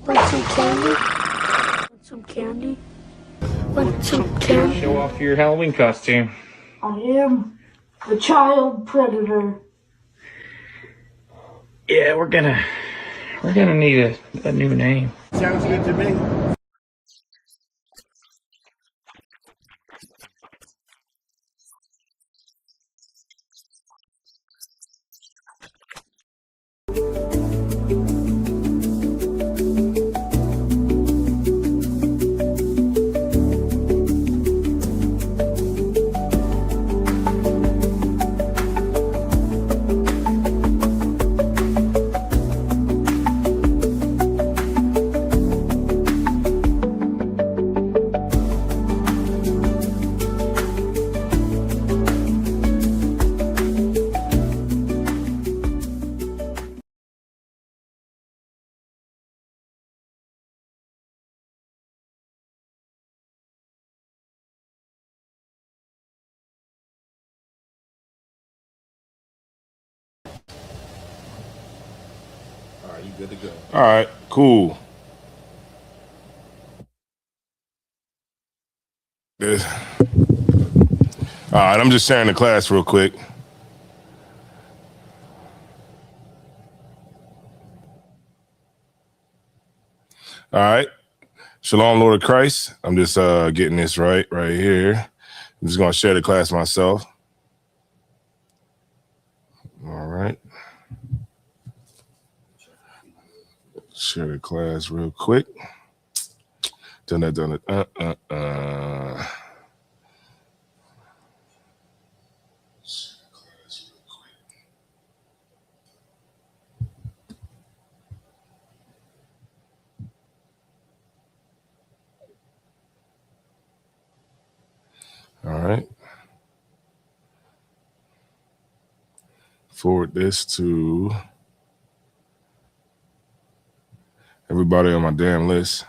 Want some candy? Want some candy? Want some candy? Show off your Halloween costume. I am the child predator. Yeah, we're gonna need a new name. Sounds good to me. All right, you good to go. All right, cool. All right, I'm just sharing the class real quick. All right. Shalom, Lord of Christ. I'm just getting this right here. I'm just going to share the class myself. All right. Share the class real quick. Done it. All right. Forward this to everybody on my damn list.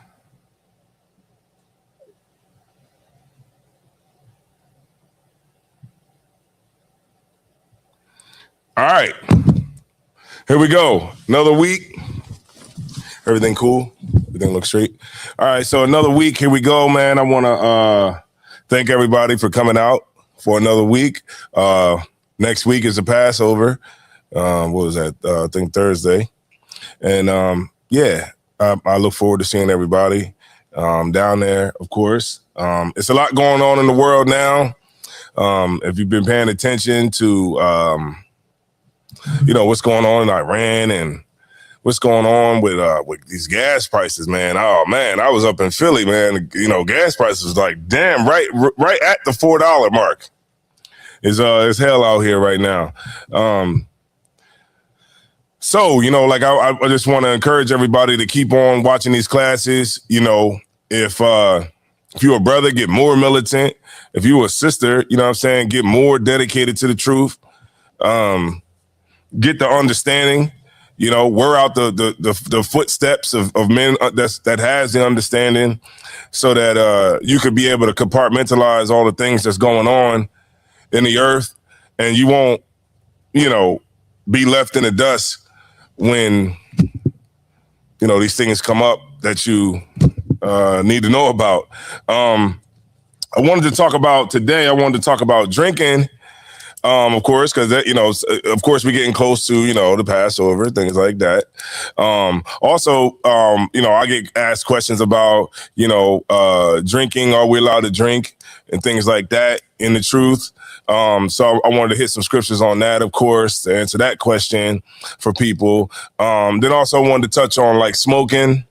All right. Here we go. Another week. Everything cool? Everything looks straight? All right. So another week. Here we go, man. I want to thank everybody for coming out for another week. Next week is the Passover. What was that? I think Thursday. And yeah, I look forward to seeing everybody down there, of course. It's a lot going on in the world now. If you've been paying attention to, what's going on in Iran and what's going on with these gas prices, man. Oh, man, I was up in Philly, man. Gas prices like, damn, right at the $4 mark. It's hell out here right now. So, I just want to encourage everybody to keep on watching these classes. If you're a brother, get more militant. If you're a sister, get more dedicated to the truth. Get the understanding, wear out the footsteps of men that has the understanding so that you could be able to compartmentalize all the things that's going on in the earth, and you won't, be left in the dust when, these things come up that you need to know about. I wanted to talk about drinking, of course, because of course, we're getting close to, the Passover, things like that. Also, I get asked questions about, drinking. Are we allowed to drink and things like that in the truth? So I wanted to hit some scriptures on that, of course, to answer that question for people. Then also wanted to touch on like smoking,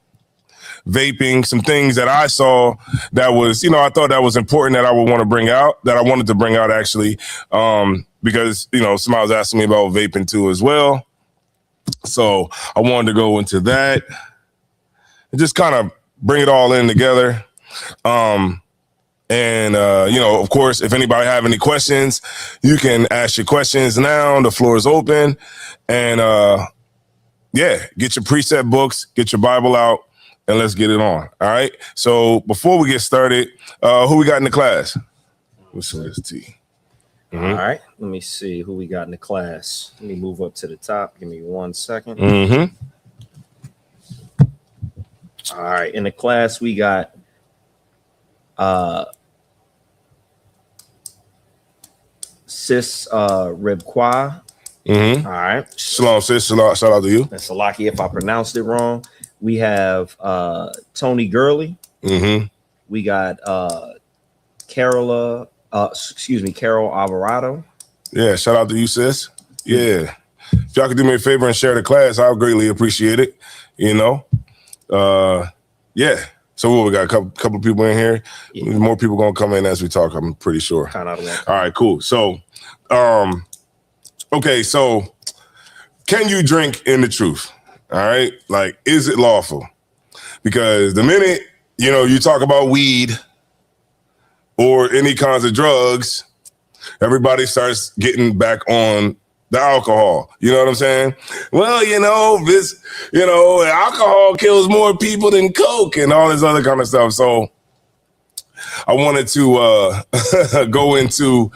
vaping, some things that I saw that was, I thought that was important that I wanted to bring out actually, because, somebody was asking me about vaping too as well. So I wanted to go into that and just kind of bring it all in together. Of course, if anybody have any questions, you can ask your questions now. The floor is open. And get your precept books, get your Bible out, and let's get it on. All right. So before we get started, who we got in the class? What's this T? Mm-hmm. All right. Let me see who we got in the class. Let me move up to the top. Give me 1 second. Mm-hmm. All right. In the class, we got Sis Rebqua. Mm-hmm. All right. Shalom, sis. Shout out to you. That's Salaki if I pronounced it wrong. We have Tony Gurley. Mm-hmm. We got Carol Alvarado. Yeah, shout out to you, sis. Yeah. If y'all could do me a favor and share the class, I would greatly appreciate it. You know? Yeah. So what, we got a couple of people in here. Yeah. More people gonna come in as we talk, I'm pretty sure. All right, cool. So okay, so can you drink in the truth? All right, like, is it lawful? Because the minute, you know, you talk about weed or any kinds of drugs, everybody starts getting back on the alcohol. You know what I'm saying? Well, you know, alcohol kills more people than Coke and all this other kind of stuff. So I wanted to go into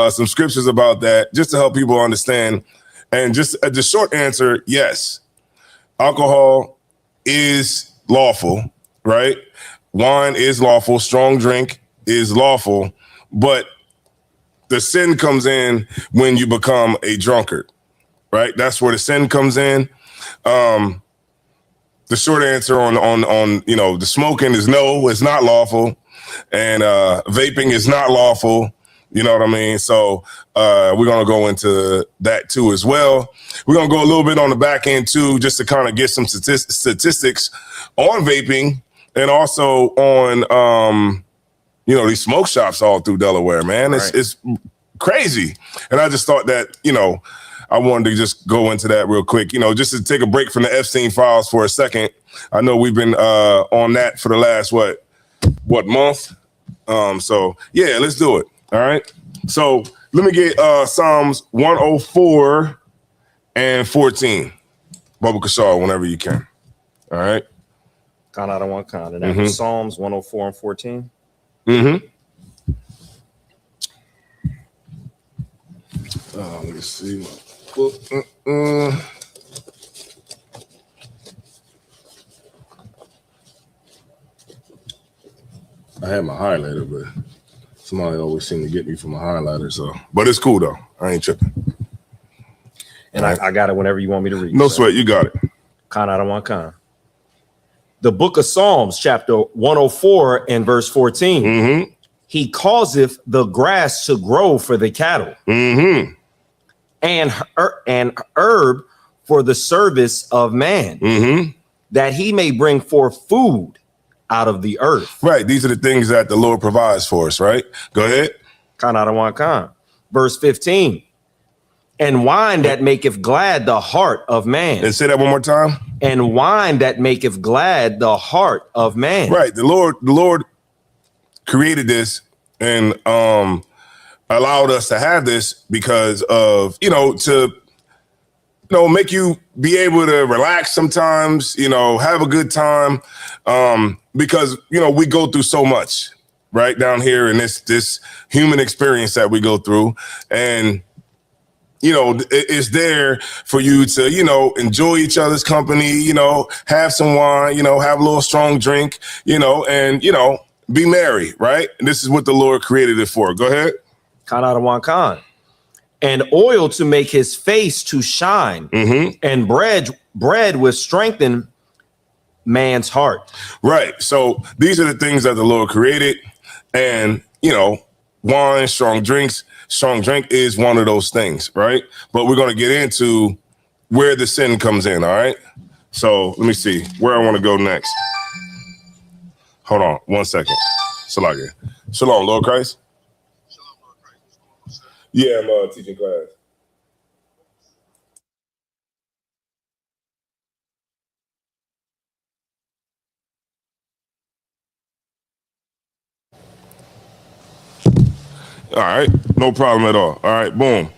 some scriptures about that just to help people understand. And just the short answer, yes, alcohol is lawful, right? Wine is lawful. Strong drink is lawful, but the sin comes in when you become a drunkard, right? That's where the sin comes in. The short answer on the smoking is no, it's not lawful, and vaping is not lawful. You know what I mean? So we're gonna go into that too as well. We're gonna go a little bit on the back end too, just to kind of get some statistics on vaping and also on these smoke shops all through Delaware, man. It's crazy. And I just thought that, I wanted to just go into that real quick, just to take a break from the Epstein files for a second. I know we've been on that for the last, month? So yeah, let's do it. All right. So let me get Psalms 104 and 14. Baba Kashar, whenever you can. All right. Count out of one count. And that was Psalms 104 and 14. Mm-hmm. Let me see my book. I had my highlighter, but somebody always seemed to get me for my highlighter. So, but it's cool though. I ain't tripping. And right. I got it whenever you want me to read. No sweat, you got it. Count out of one count. The book of Psalms, chapter 104 and verse 14. Mm-hmm. He causeth the grass to grow for the cattle, and herb for the service of man, that he may bring forth food out of the earth. Right. These are the things that the Lord provides for us, right? Go ahead. Count out of one count. Verse 15. And wine that maketh glad the heart of man. And say that one more time. And wine that maketh glad the heart of man. Right. The Lord created this and allowed us to have this because of, to make you be able to relax sometimes, have a good time. Because, we go through so much right down here in this human experience that we go through. And it's there for you to, enjoy each other's company, have some wine, have a little strong drink, and, be merry, right? And this is what the Lord created it for. Go ahead. Count out of one count. And oil to make his face to shine, and bread with strengthen man's heart. Right. So these are the things that the Lord created. And, wine, strong drink is one of those things, right? But we're going to get into where the sin comes in, all right? So let me see where I want to go next. Hold on 1 second. Salakia. Shalom, Lord Christ. Shalom, Lord Christ. Yeah, I'm teaching class. All right, no problem at all. All right, boom.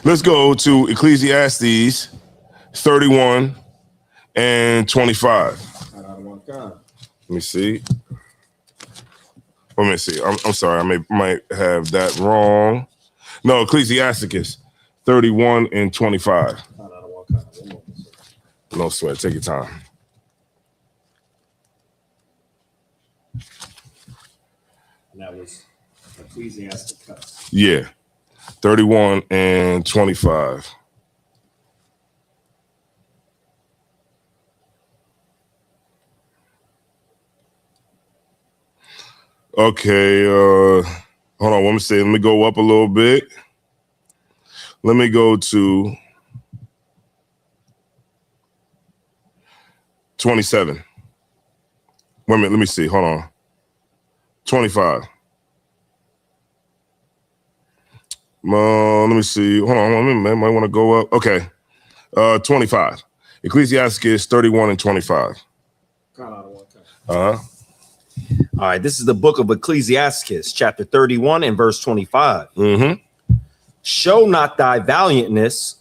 Let's go to Ecclesiastes 31 and 25. Let me see. Let me see. I'm sorry. I might have that wrong. No, Ecclesiasticus 31 and 25. No sweat. Take your time. That was Ecclesiasticus. Yeah. 31 and 25. Okay, hold on, let me see. Let me go up a little bit. Let me go to 27. Wait a minute, let me see. Hold on. 25. Let me see. Hold on, I might want to go up. Okay. 25. Ecclesiasticus 31 and 25. Uh-huh. All right, this is the book of Ecclesiasticus, chapter 31 and verse 25. Mm-hmm. Show not thy valiantness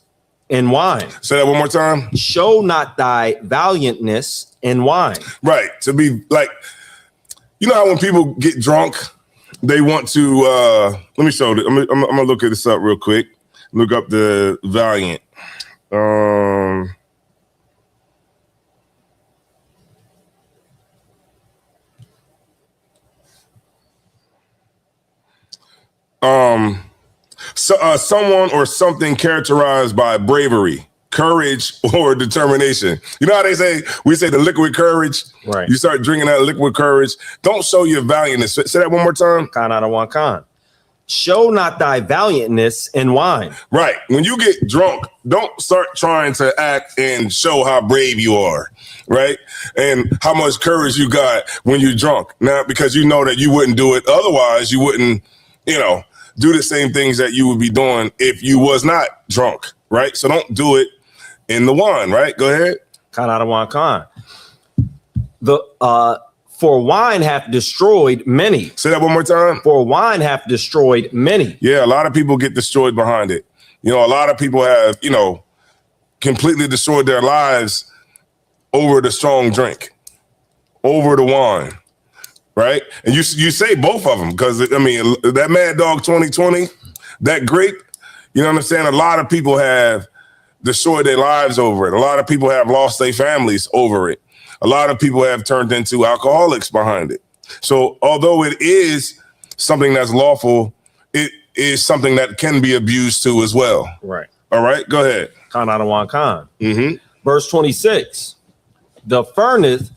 in wine. Say that one more time. Show not thy valiantness in wine. Right. To be like, you know how when people get drunk, they want to, let me show you. I'm going to look at this up real quick. Look up the valiant. Someone or something characterized by bravery, courage, or determination. You know how they say, we say the liquid courage? Right. You start drinking that liquid courage. Don't show your valiantness. Say that one more time. Con out of one con. Show not thy valiantness in wine. Right. When you get drunk, don't start trying to act and show how brave you are, right? And how much courage you got when you're drunk. Now, because you know that you wouldn't do it. Otherwise, you wouldn't, do the same things that you would be doing if you was not drunk, right? So don't do it in the wine, right? Go ahead. Con out of one con. For wine hath destroyed many. Say that one more time. For wine hath destroyed many. Yeah, a lot of people get destroyed behind it. A lot of people have, completely destroyed their lives over the strong drink, over the wine, right? And you say both of them because, that Mad Dog 2020, that grape, you know what I'm saying? A lot of people have destroyed their lives over it. A lot of people have lost their families over it. A lot of people have turned into alcoholics behind it. So although it is something that's lawful, it is something that can be abused too as well. Right. All right, go ahead. Con out of one con. Mm-hmm. Verse 26. The furnace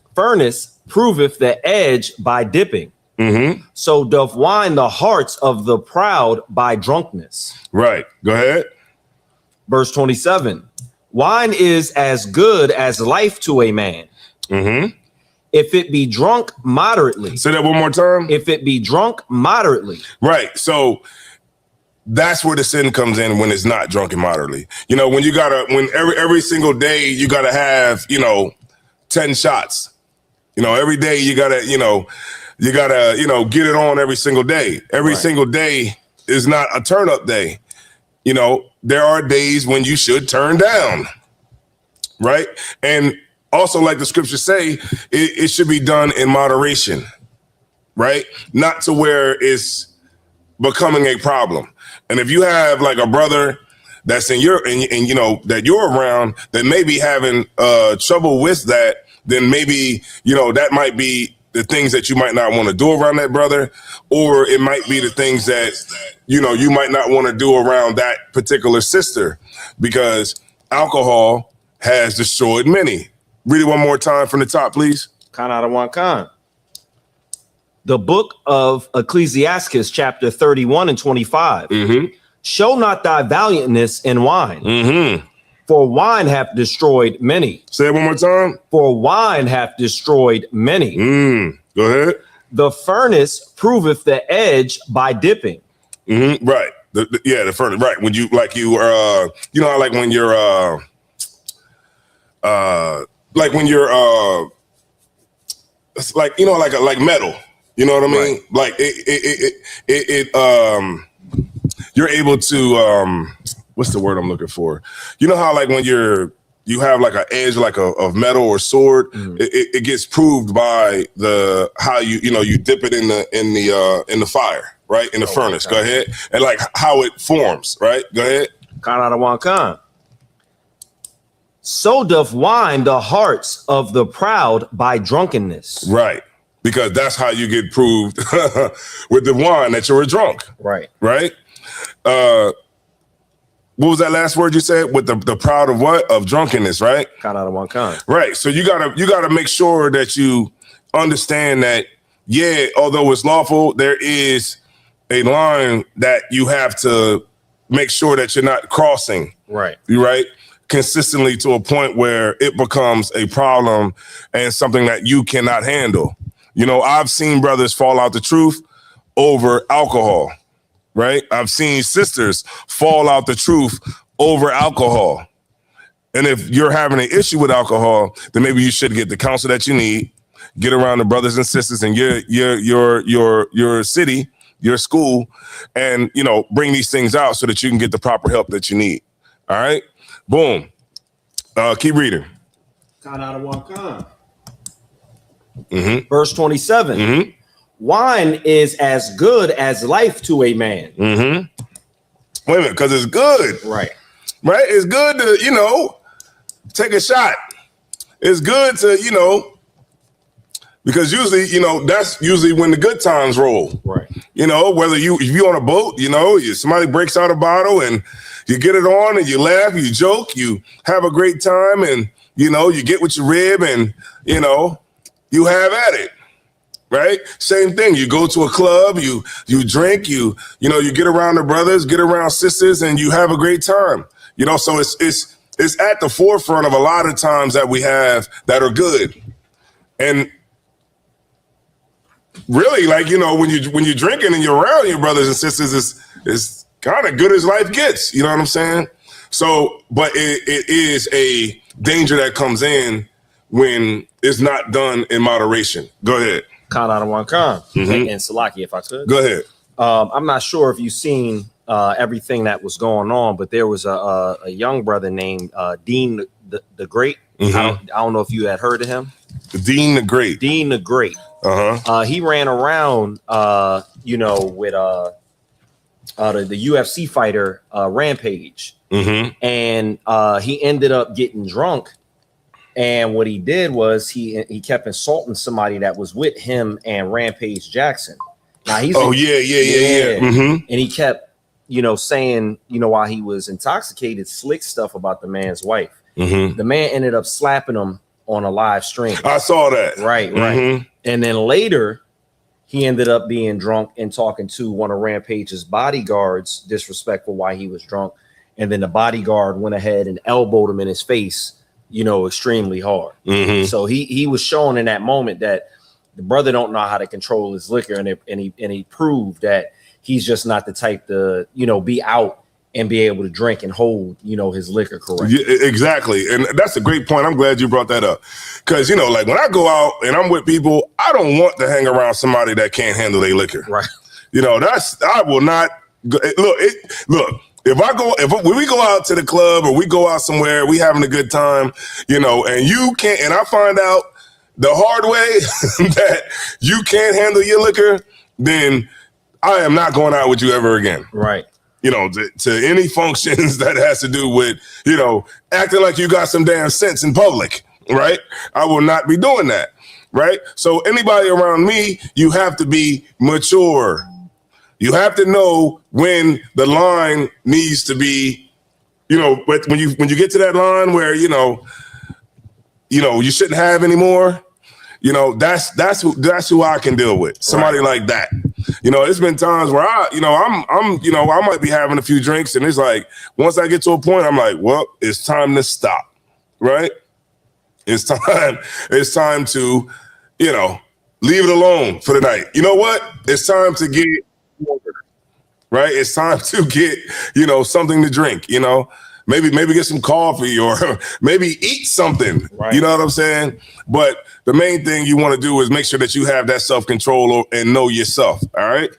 proveth the edge by dipping. Mm-hmm. So doth wine the hearts of the proud by drunkenness. Right. Go ahead. Verse 27. Wine is as good as life to a man. Mm-hmm. If it be drunk moderately. Say that one more time. If it be drunk moderately. Right. So that's where the sin comes in when it's not drunk and moderately. When you when every single day you gotta have, 10 shots. Every day you gotta get it on every single day. Every single day is not a turn up day. There are days when you should turn down. Right. And also, like the scriptures say, it should be done in moderation, right? Not to where it's becoming a problem. And if you have like a brother that's in your, and that you're around that may be having trouble with that, then maybe, that might be the things that you might not want to do around that brother, or it might be the things that, you might not want to do around that particular sister, because alcohol has destroyed many. Read it one more time from the top, please. Con out of one con. The book of Ecclesiasticus, chapter 31 and 25. Mm-hmm. Show not thy valiantness in wine. Mm-hmm. For wine hath destroyed many. Say it one more time. For wine hath destroyed many. Go ahead. The furnace proveth the edge by dipping. Mm-hmm. Right. The furnace. Right. When you how like when you're it's like like metal, you know what I mean? Right. Like you're able to what's the word I'm looking for? You know how like when you have like an edge like of metal or sword, it gets proved by how you dip it in the fire, right? In the furnace. Go ahead. And like how it forms, right? Go ahead. Con out of one con. So doth wine the hearts of the proud by drunkenness. Right. because that's how you get proved with the wine that you're a drunk. Right. Right. What was that last word you said? With the proud of what? Of drunkenness, right? Kind out of one kind. Right. So you gotta make sure that you understand that, yeah, although it's lawful, there is a line that you have to make sure that you're not crossing. Right. You right? Consistently to a point where it becomes a problem and something that you cannot handle. You know, I've seen brothers fall out the truth over alcohol. Right? I've seen sisters fall out the truth over alcohol. And if you're having an issue with alcohol, then maybe you should get the counsel that you need, get around the brothers and sisters in your city, your school, and, you know, bring these things out so that you can get the proper help that you need. All right? Boom. Keep reading. Kind out of one kind. Mm-hmm. Verse 27. Mm-hmm. Wine is as good as life to a man. Mm-hmm. Wait a minute, because it's good. Right. Right? It's good to, you know, take a shot. It's good to, you know, because usually, you know, that's usually when the good times roll. Right. You know, whether if you're on a boat, you know, somebody breaks out a bottle and you get it on and you laugh, you joke, you have a great time, and, you know, you get with your rib and, you know, you have at it. Right? Same thing. You go to a club, you drink, you know, you get around the brothers, get around sisters, and you have a great time. You know, so it's at the forefront of a lot of times that we have that are good. And really, like, you know, when you're drinking and you're around your brothers and sisters, it's kind of good as life gets. You know what I'm saying? So, but it is a danger that comes in when it's not done in moderation. Go ahead. Kind out of one kind. Mm-hmm. And Salaki, if I could. Go ahead. I'm not sure if you've seen everything that was going on, but there was a young brother named Dean the Great. Mm-hmm. I don't know if you had heard of him. Dean the Great. Dean the Great. He ran around, you know, with the UFC fighter Rampage, and he ended up getting drunk. And what he did was he kept insulting somebody that was with him and Rampage Jackson. Now he's yeah. Mm-hmm. And he kept, you know, saying, you know, while he was intoxicated, slick stuff about the man's wife. Mm-hmm. The man ended up slapping him on a live stream. I saw that. Right. Mm-hmm. And then later, he ended up being drunk and talking to one of Rampage's bodyguards, disrespectful why he was drunk. And then the bodyguard went ahead and elbowed him in his face, you know, extremely hard. Mm-hmm. So he was showing in that moment that the brother don't know how to control his liquor, and he proved that he's just not the type to, you know, be out and be able to drink and hold, you know, his liquor correctly. Yeah, exactly. And that's a great point. I'm glad you brought that up. Because, you know, like when I go out and I'm with people, I don't want to hang around somebody that can't handle their liquor. Right. You know, I will not look. When we go out to the club or we go out somewhere, we having a good time, you know, and you can't, and I find out the hard way that you can't handle your liquor, then I am not going out with you ever again. Right. You know, to any functions that has to do with, you know, acting like you got some damn sense in public, right? I will not be doing that, right? So anybody around me, you have to be mature. You have to know when the line needs to be, you know, but when you get to that line where, you know, you shouldn't have anymore, you know, that's who I can deal with. Somebody like that. You know, it's been times where I might be having a few drinks and it's like, once I get to a point, I'm like, well, it's time to stop, right? It's time to, you know, leave it alone for the night. You know what? It's time to get right. It's time to get, you know, something to drink, you know, maybe get some coffee or maybe eat something, right. You know what I'm saying? But the main thing you want to do is make sure that you have that self-control and know yourself. All right.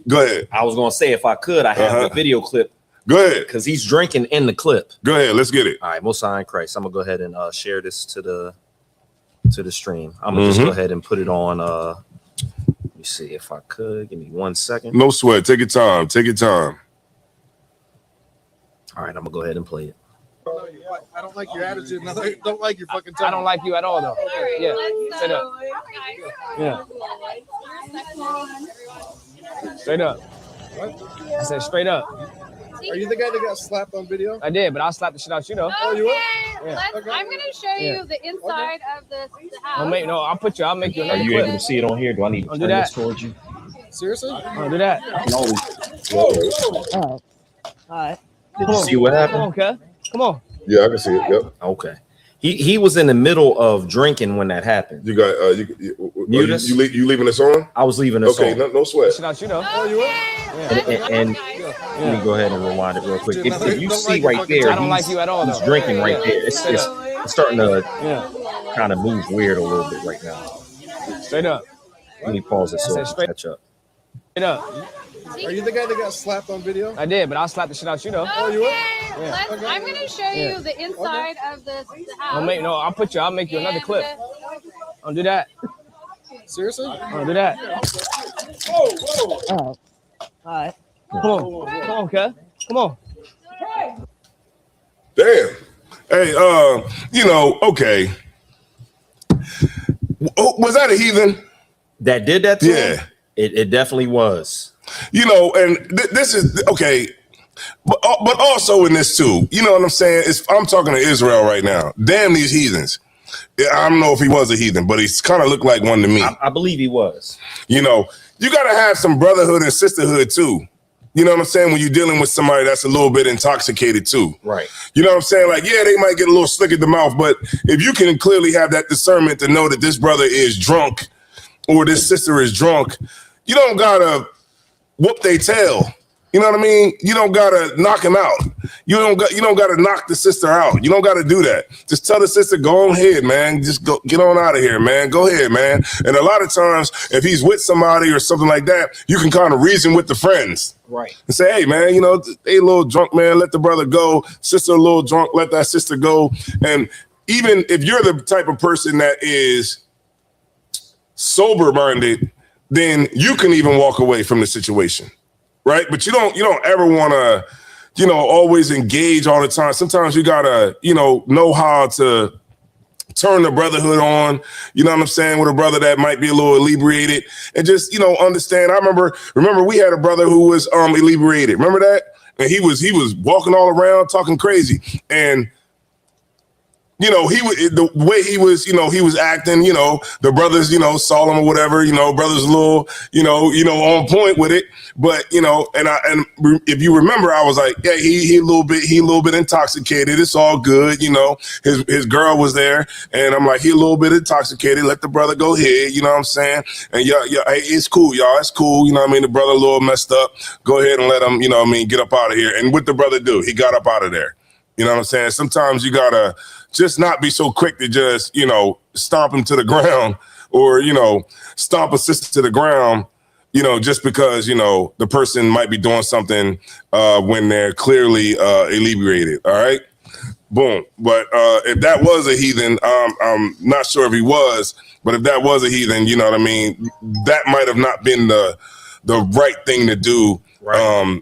Go ahead. I was going to say, if I could, I have a video clip. Go ahead. Because he's drinking in the clip. Go ahead. Let's get it. All right. Most High in Christ. I'm going to go ahead and share this to the stream. I'm going to just go ahead and put it on. Let me see if I could. Give me 1 second. No sweat. Take your time. Take your time. All right. I'm going to go ahead and play it. I don't like your attitude. I don't like your fucking time. I don't like you at all, though. Okay. Yeah. Sit up. Yeah. Straight up. I said straight up. Are you the guy that got slapped on video? I did, but I'll slap the shit out you though. Oh, you will? Yeah. I'm gonna show you the inside of the house. I'll make you another Are you clip. able to see it on here? Do I need to Don't turn do that. this towards you? Seriously? Don't do that. No. All right. Did you see what Come happened? on, cuz. Come on. Yeah, I can see it. Yep. Okay. He was in the middle of drinking when that happened. You got Mute us? you leaving this on? I was leaving us Okay, on. no sweat. Shit out you though. Oh, you will? And let me go ahead and rewind it real quick. If you see right there, I don't like you at all he's though. drinking right there. It's starting to Yeah. kind of move weird a little bit right now. Straight up. Let me pause it so I I said can straight- catch up. Straight up. Are you the guy that got slapped on video? I did, but I'll slap the shit out you though. Oh, you will? I'm gonna show you the inside of the house. I'll make you another clip. Don't do that. Seriously? Don't do that. All right. Come on, cuz. Come on. Damn. Hey, okay. Was that a heathen? That did that to him? Yeah. It definitely was. And this is okay. But also in this too, you know what I'm saying? I'm talking to Israel right now. Damn these heathens. I don't know if he was a heathen, but he's kind of looked like one to me. I believe he was. You got to have some brotherhood and sisterhood too. You know what I'm saying? When you're dealing with somebody that's a little bit intoxicated too. Right. You know what I'm saying? Like, yeah, they might get a little slick at the mouth, but if you can clearly have that discernment to know that this brother is drunk or this sister is drunk, you don't got to whoop they tail. You know what I mean? You don't gotta knock him out. You don't gotta knock the sister out. You don't gotta do that. Just tell the sister, go ahead, man. Just go get on out of here, man. Go ahead, man. And a lot of times, if he's with somebody or something like that, you can kind of reason with the friends. Right. And say, hey, man, they a little drunk, man. Let the brother go. Sister a little drunk. Let that sister go. And even if you're the type of person that is sober-minded, then you can even walk away from the situation. Right. But you don't ever want to, always engage all the time. Sometimes you got to, know how to turn the brotherhood on. You know what I'm saying? With a brother that might be a little inebriated and just, understand. I remember we had a brother who was inebriated. Remember that? And he was walking all around talking crazy. And the way he was acting, the brothers, saw him or whatever, brothers a little, on point with it. But, and if you remember, I was like, yeah, he a little bit intoxicated. It's all good. His girl was there and I'm like, he a little bit intoxicated. Let the brother go ahead. You know what I'm saying? And yeah, hey, it's cool, y'all. It's cool. You know what I mean? The brother a little messed up. Go ahead and let him, get up out of here. And what the brother do? He got up out of there. You know what I'm saying? Sometimes you gotta just not be so quick to just, stomp him to the ground or, stomp a sister to the ground, just because, the person might be doing something when they're clearly inebriated. All right. Boom. But if that was a heathen, I'm not sure if he was, but if that was a heathen, you know what I mean? That might have not been the right thing to do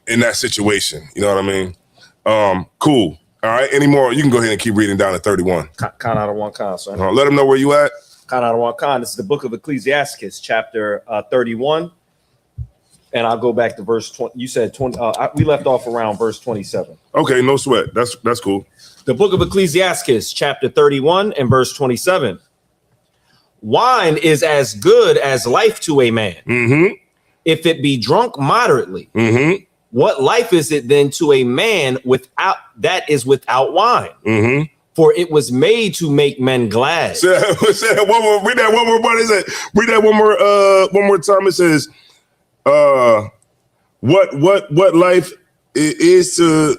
in that situation. You know what I mean? Cool. All right. Any more? You can go ahead and keep reading down to 31. Count out of one con, sir. Let them know where you at. Count out of one con. This is the book of Ecclesiastes, chapter 31. And I'll go back to verse 20. You said 20. We left off around verse 27. Okay. No sweat. That's cool. The book of Ecclesiastes, chapter 31 and verse 27. Wine is as good as life to a man, if it be drunk moderately. What life is it then to a man without wine? For it was made to make men glad. Say that one more. Read that one more. What is it? Read that one more time. It says, what life is to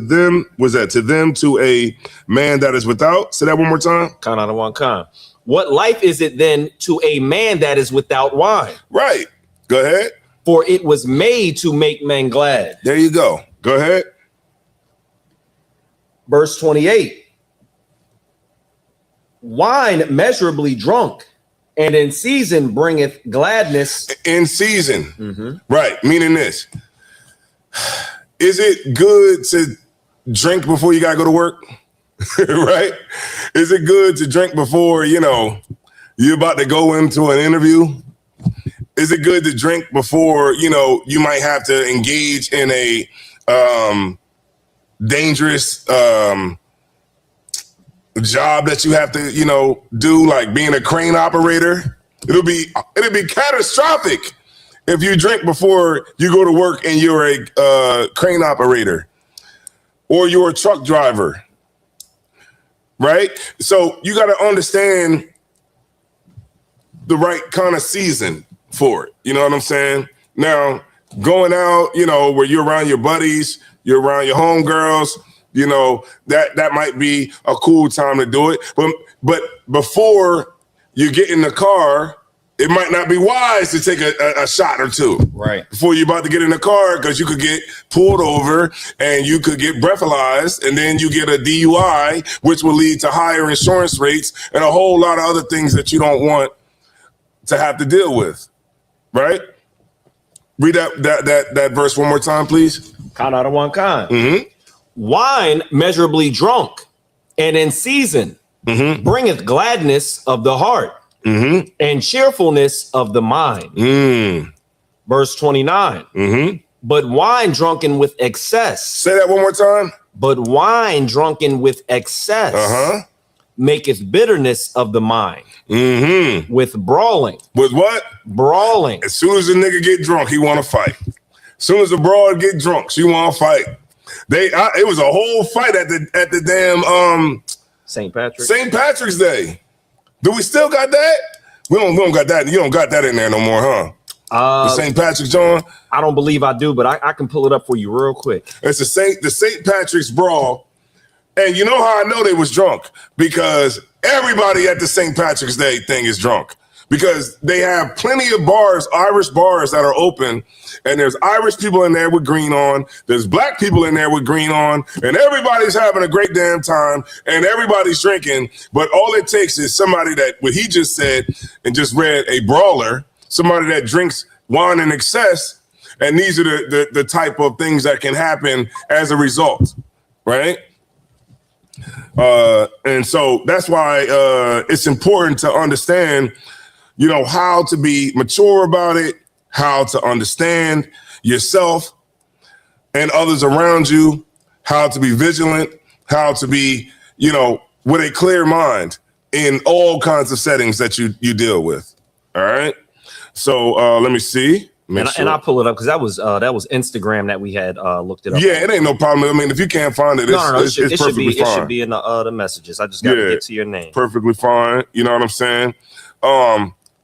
them? Was that to them to a man that is without? Say that one more time. Count out of one con. What life is it then to a man that is without wine? Right. Go ahead. For it was made to make men glad. There you go. Go ahead. Verse 28. Wine measurably drunk, and in season bringeth gladness. In season. Right. Meaning this. Is it good to drink before you gotta go to work? Right? Is it good to drink before, you're about to go into an interview? Is it good to drink before, you know, you might have to engage in a dangerous job that you have to, you know, do, like being a crane operator? It'll be catastrophic if you drink before you go to work and you're a crane operator or you're a truck driver, right? So you got to understand the right kind of season for it. You know what I'm saying? Now, going out, you know, where you're around your buddies, you're around your homegirls, you know, that might be a cool time to do it. But before you get in the car, it might not be wise to take a shot or two. Right. Before you're about to get in the car, because you could get pulled over and you could get breathalyzed, and then you get a DUI, which will lead to higher insurance rates and a whole lot of other things that you don't want to have to deal with. Right? Read that verse one more time, please. Count out of one kind. Mm-hmm. Wine measurably drunk and in season bringeth gladness of the heart and cheerfulness of the mind. Verse 29. But wine drunken with excess. Say that one more time. But wine drunken with excess maketh bitterness of the mind. With brawling. With what? Brawling. As soon as a nigga get drunk, he want to fight. As soon as a broad get drunk, she want to fight. It was a whole fight at the damn St. Patrick's Day. Do we still got that? We don't got that. You don't got that in there no more, huh? The St. Patrick's, John? I don't believe I do, but I can pull it up for you real quick. It's the St. Patrick's brawl. And you know how I know they was drunk? Because everybody at the St. Patrick's Day thing is drunk. Because they have plenty of bars, Irish bars that are open, and there's Irish people in there with green on, there's black people in there with green on, and everybody's having a great damn time, and everybody's drinking, but all it takes is somebody that, what he just said and just read, a brawler, somebody that drinks wine in excess, and these are the type of things that can happen as a result, right? And so that's why it's important to understand, you know, how to be mature about it, how to understand yourself and others around you, how to be vigilant, how to be, you know, with a clear mind in all kinds of settings that you deal with. All right. So let me see. And I'll pull it up because that was Instagram that we had looked it up. Yeah, it ain't no problem. I mean, if you can't find it, it's perfectly fine. It should be in the messages. I just got to get to your name. Perfectly fine. You know what I'm saying?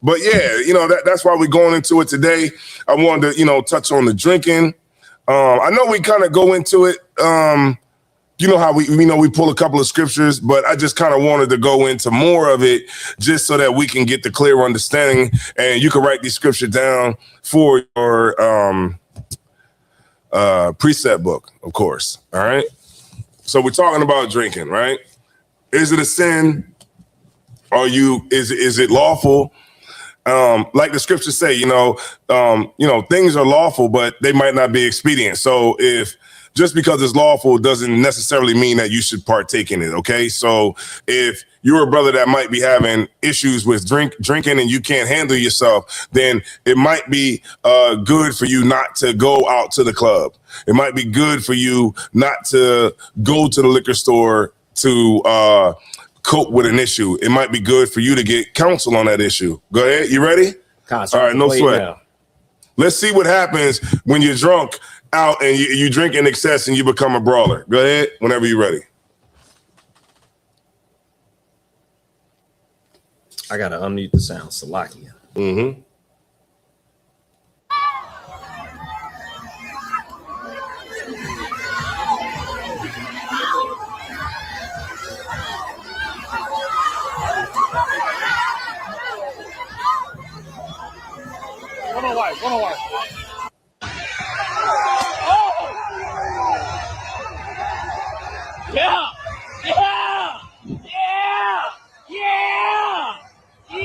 But yeah, you know, that's why we're going into it today. I wanted to, you know, touch on the drinking. I know we kind of go into it. You know how we pull a couple of scriptures, but I just kind of wanted to go into more of it just so that we can get the clear understanding, and you can write these scriptures down for your precept book, of course. All right. So we're talking about drinking, right? Is it a sin? Is it lawful? Like the scriptures say, you know, things are lawful, but they might not be expedient. So if just because it's lawful doesn't necessarily mean that you should partake in it. Okay. So if you're a brother that might be having issues with drinking and you can't handle yourself, then it might be good for you not to go out to the club. It might be good for you not to go to the liquor store to cope with an issue. It might be good for you to get counsel on that issue. Go ahead. You ready? All right. No sweat. Now. Let's see what happens when you're drunk out and you drink in excess and you become a brawler. Go ahead. Whenever you're ready. I got to unmute the sound. Salakia. Mm-hmm. One away.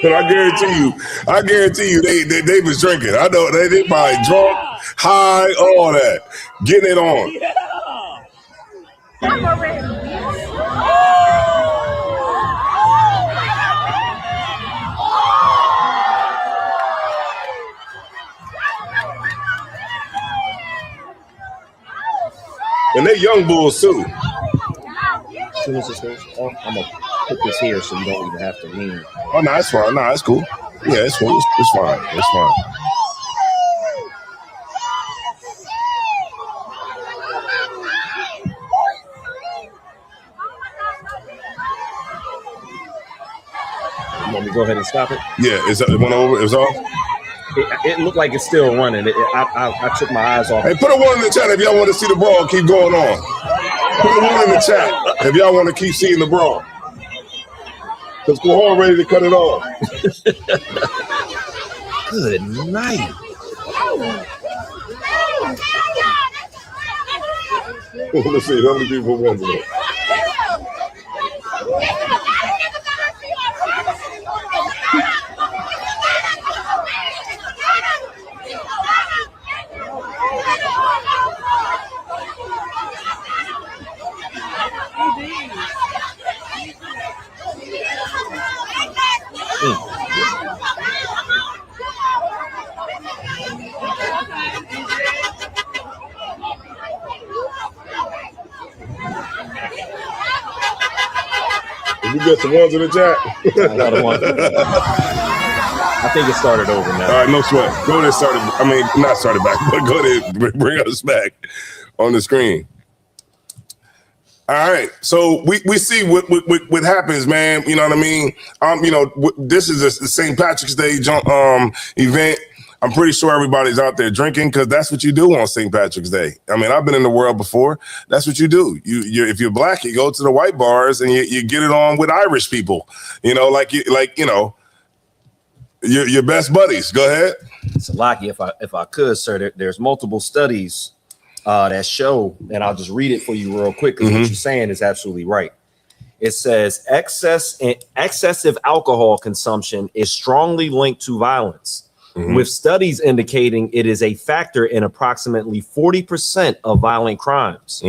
But I guarantee you, they was drinking. I know they probably drunk, high, all that, getting it on. And they young bulls too. As soon as this goes off, I'm gonna put this here so you don't even have to lean. Oh no, it's fine. No, it's cool. Yeah, it's cool. It's fine. It's fine. You want me to go ahead and stop it? Yeah, it went over. It was off. It looked like it's still running. I took my eyes off. Hey, put a 1 in the chat if y'all want to see the brawl keep going on. Put a 1 in the chat if y'all want to keep seeing the brawl. Because Quahar ready to cut it off. Good night. Let's see how many people want to know. You got some ones in the chat? Another one. I think it started over now. All right, no sweat. Go ahead and start it. I mean, not start it back, but go ahead, bring us back on the screen. All right, so we see what happens, man. You know what I mean? You know, this is the St. Patrick's Day event. I'm pretty sure everybody's out there drinking because that's what you do on St. Patrick's Day. I mean, I've been in the world before. That's what you do. You if you're black, you go to the white bars and you get it on with Irish people. You know, like you know, your best buddies. Go ahead. Salaki, if I could, sir, there's multiple studies that show, and I'll just read it for you real quick because what you're saying is absolutely right. It says excessive alcohol consumption is strongly linked to violence. With studies indicating it is a factor in approximately 40% of violent crimes.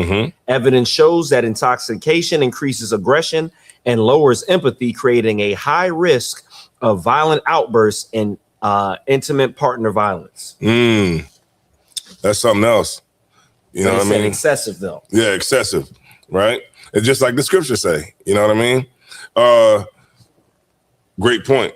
Evidence shows that intoxication increases aggression and lowers empathy, creating a high risk of violent outbursts and intimate partner violence. That's something else. You know what I mean? Excessive though. Yeah, excessive, right? It's just like the scriptures say. You know what I mean? Great point.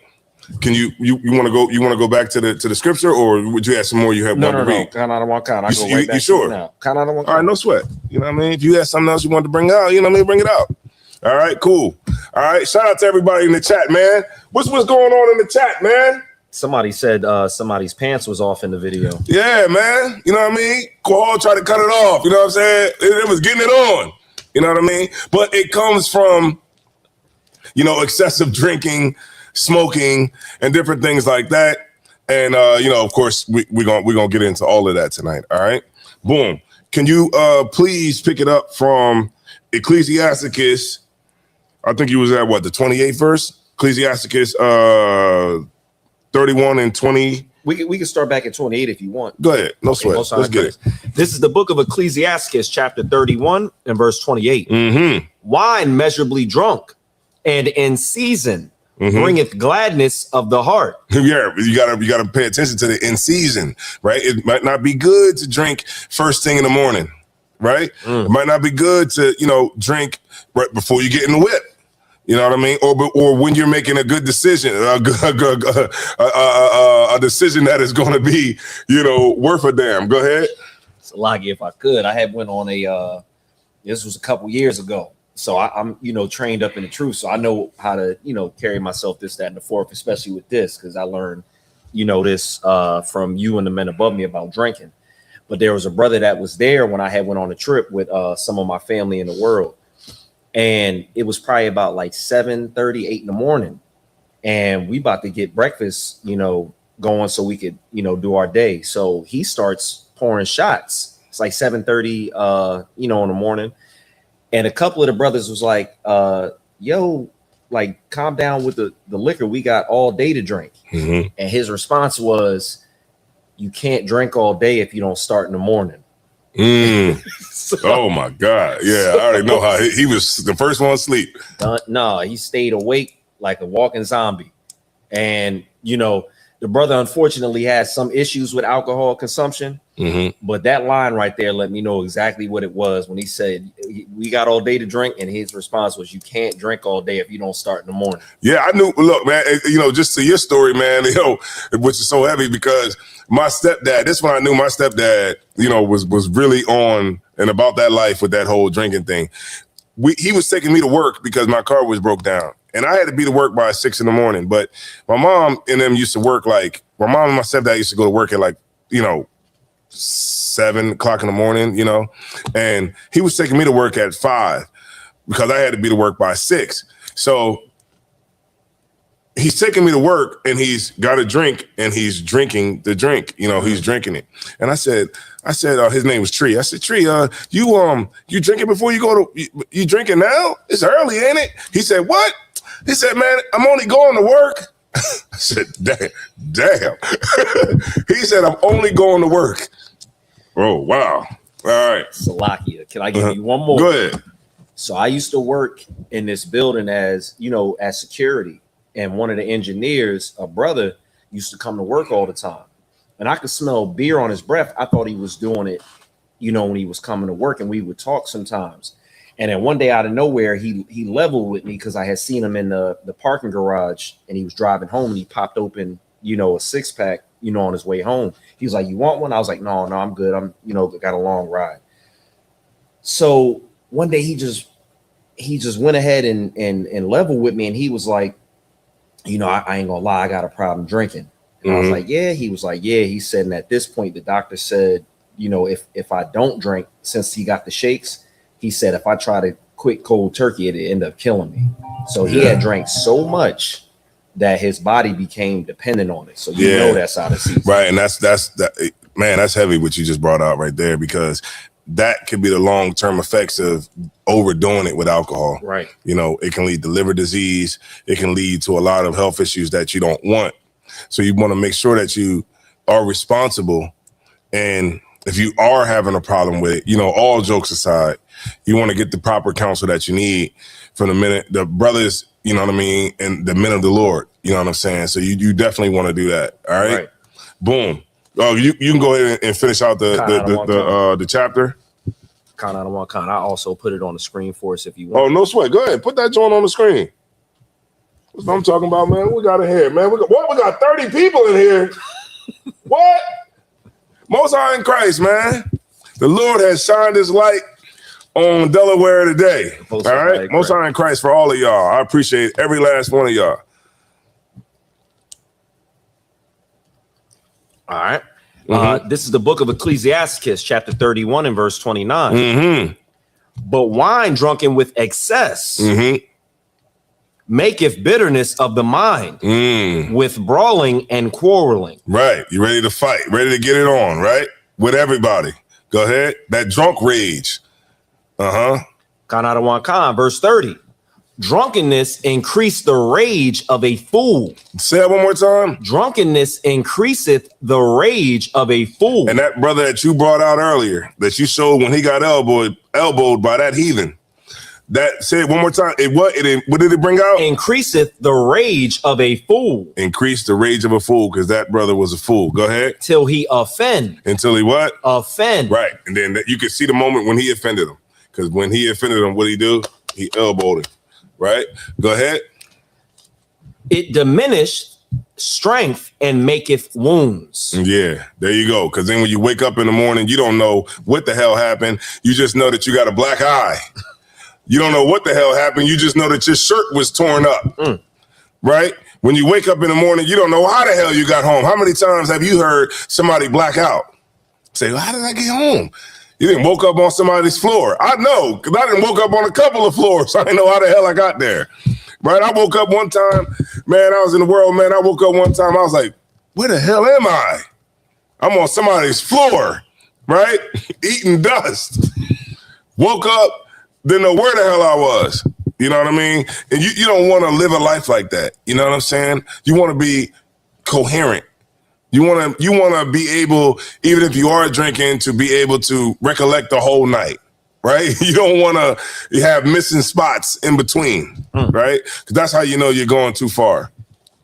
Can you want to go back to the scripture, or would you have some more you have No. to read? Kind of one kind. I go right back. You sure? Now. Kind of one. All right, no sweat. You know what I mean? If you have something else you want to bring out, you know what I mean, bring it out. All right, cool. All right, shout out to everybody in the chat, man. What's going on in the chat, man? Somebody said somebody's pants was off in the video. Yeah, man. You know what I mean? Quahal tried to cut it off. You know what I'm saying? It was getting it on. You know what I mean? But it comes from, you know, excessive drinking, smoking, and different things like that. And you know, of course, we're gonna get into all of that tonight. All right, boom. Can you please pick it up from Ecclesiasticus? I think you was at what, the 28th verse? Ecclesiasticus 31 and 20. We can start back at 28 if you want. Go ahead, no sweat. Let's get it. This is the book of Ecclesiasticus, chapter 31 and verse 28. Wine measurably drunk and in season bringeth gladness of the heart. Yeah, you gotta pay attention to the in season, right? It might not be good to drink first thing in the morning, right? It might not be good to, you know, drink right before you get in the whip. You know what I mean? Or when you're making a good decision, a decision that is going to be, you know, worth a damn. Go ahead. So, like, if I could, I had went on a. This was a couple years ago, so I'm, you know, trained up in the truth, so I know how to, you know, carry myself this, that, and the fourth, especially with this, because I learned, you know, this from you and the men above me about drinking. But there was a brother that was there when I had went on a trip with some of my family in the world. And it was probably about like 7:30, 8 in the morning. And we about to get breakfast, you know, going so we could, you know, do our day. So he starts pouring shots. It's like 7:30, you know, in the morning. And a couple of the brothers was like, yo, like, calm down with the liquor. We got all day to drink. And his response was, you can't drink all day if you don't start in the morning. So, oh my God. Yeah, I already know how he was the first one asleep. No, he stayed awake like a walking zombie. And, you know, The brother unfortunately has some issues with alcohol consumption, but that line right there let me know exactly what it was when he said, we got all day to drink, and his response was, you can't drink all day if you don't start in the morning. Yeah, I knew. Look, man, just to your story, man, which is so heavy because my stepdad, this one I knew my stepdad, was really on and about that life with that whole drinking thing. He was taking me to work because my car was broke down. And I had to be to work by 6 a.m. But my mom and them used to work my mom and my stepdad used to go to work at 7 o'clock in the morning, and he was taking me to work at 5 because I had to be to work by 6. So he's taking me to work and he's got a drink and he's drinking the drink, he's drinking it. And I said, his name was Tree. I said, Tree, you drinking before you go to, you drinking now? It's early, ain't it? He said, what? He said, man, I'm only going to work. I said, damn. He said, I'm only going to work. Oh, wow. All right. Salakia, can I give you one more? Go ahead. So I used to work in this building as security. And one of the engineers, a brother, used to come to work all the time. And I could smell beer on his breath. I thought he was doing it, when he was coming to work, and we would talk sometimes. And then one day out of nowhere, he leveled with me because I had seen him in the parking garage and he was driving home and he popped open, a 6-pack, on his way home. He was like, you want one? I was like, no, I'm good. I'm, got a long ride. So one day he just went ahead and leveled with me. And he was like, I ain't gonna lie, I got a problem drinking. And I was like, yeah. He was like, yeah. He said, and at this point, the doctor said, if I don't drink, since he got the shakes, he said, if I try to quit cold turkey, it'd end up killing me. So he had drank so much that his body became dependent on it. So that's out of season. Right. And that's man, that's heavy what you just brought out right there, because that could be the long-term effects of overdoing it with alcohol. Right. It can lead to liver disease. It can lead to a lot of health issues that you don't want. So you want to make sure that you are responsible. And if you are having a problem with it, all jokes aside, you want to get the proper counsel that you need from the brothers, and the men of the Lord, you know what I'm saying? So you definitely want to do that. All right. Boom. Oh, you can go ahead and finish out the chapter. Con out of one con. I also put it on the screen for us if you want. Oh, no sweat. Go ahead. Put that joint on the screen. That's what I'm talking about, man. We got in here, man. We got 30 people in here. What? Most High in Christ, man. The Lord has shined his light on Delaware today. All right. Most High in Christ for all of y'all. I appreciate every last one of y'all. All right. This is the book of Ecclesiasticus, chapter 31 and verse 29. But wine drunken with excess maketh bitterness of the mind with brawling and quarreling. Right. You ready to fight, ready to get it on, right? With everybody. Go ahead. That drunk rage. Con out of one con, verse 30. Drunkenness increased the rage of a fool. Say it one more time. Drunkenness increaseth the rage of a fool. And that brother that you brought out earlier, that you showed when he got elbowed by that heathen. That, say it one more time. What did it bring out? Increaseth the rage of a fool. Increase the rage of a fool, because that brother was a fool. Go ahead. Till he offend. Until he what? Offend. Right. And then you could see the moment when he offended him. Because when he offended him, what did he do? He elbowed him. Right? Go ahead. It diminished strength and maketh wounds. Yeah, there you go. Because then when you wake up in the morning, you don't know what the hell happened. You just know that you got a black eye. You don't know what the hell happened. You just know that your shirt was torn up. Right? When you wake up in the morning, you don't know how the hell you got home. How many times have you heard somebody black out? Say, well, how did I get home? You didn't woke up on somebody's floor. I know, because I didn't woke up on a couple of floors. I didn't know how the hell I got there. Right? I woke up one time, man, I was in the world, man. I woke up one time, I was like, where the hell am I? I'm on somebody's floor, right? Eating dust. Woke up, didn't know where the hell I was. You know what I mean? And you don't want to live a life like that. You know what I'm saying? You want to be coherent. You want to be able, even if you are drinking, to be able to recollect the whole night, right? You don't want to have missing spots in between, right? Because that's how you know you're going too far.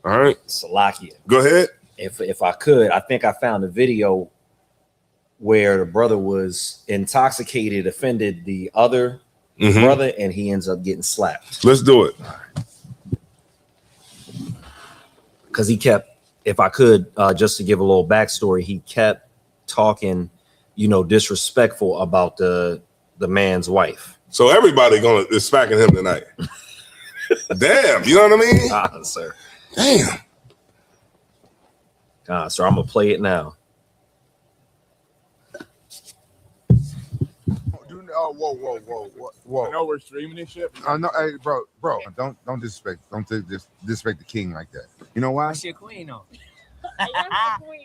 All right. Salakia. Go ahead. if I could, I think I found a video where the brother was intoxicated, offended the other brother, and he ends up getting slapped. Let's do it. Because he kept, if I could, just to give a little backstory, he kept talking, disrespectful about the man's wife. So everybody is smacking him tonight. Damn, you know what I mean? Sir. Damn. Sir, I'm gonna play it now. Whoa. I know we're streaming this shit. No, hey, bro, don't disrespect the king like that. You know why? She a queen, though.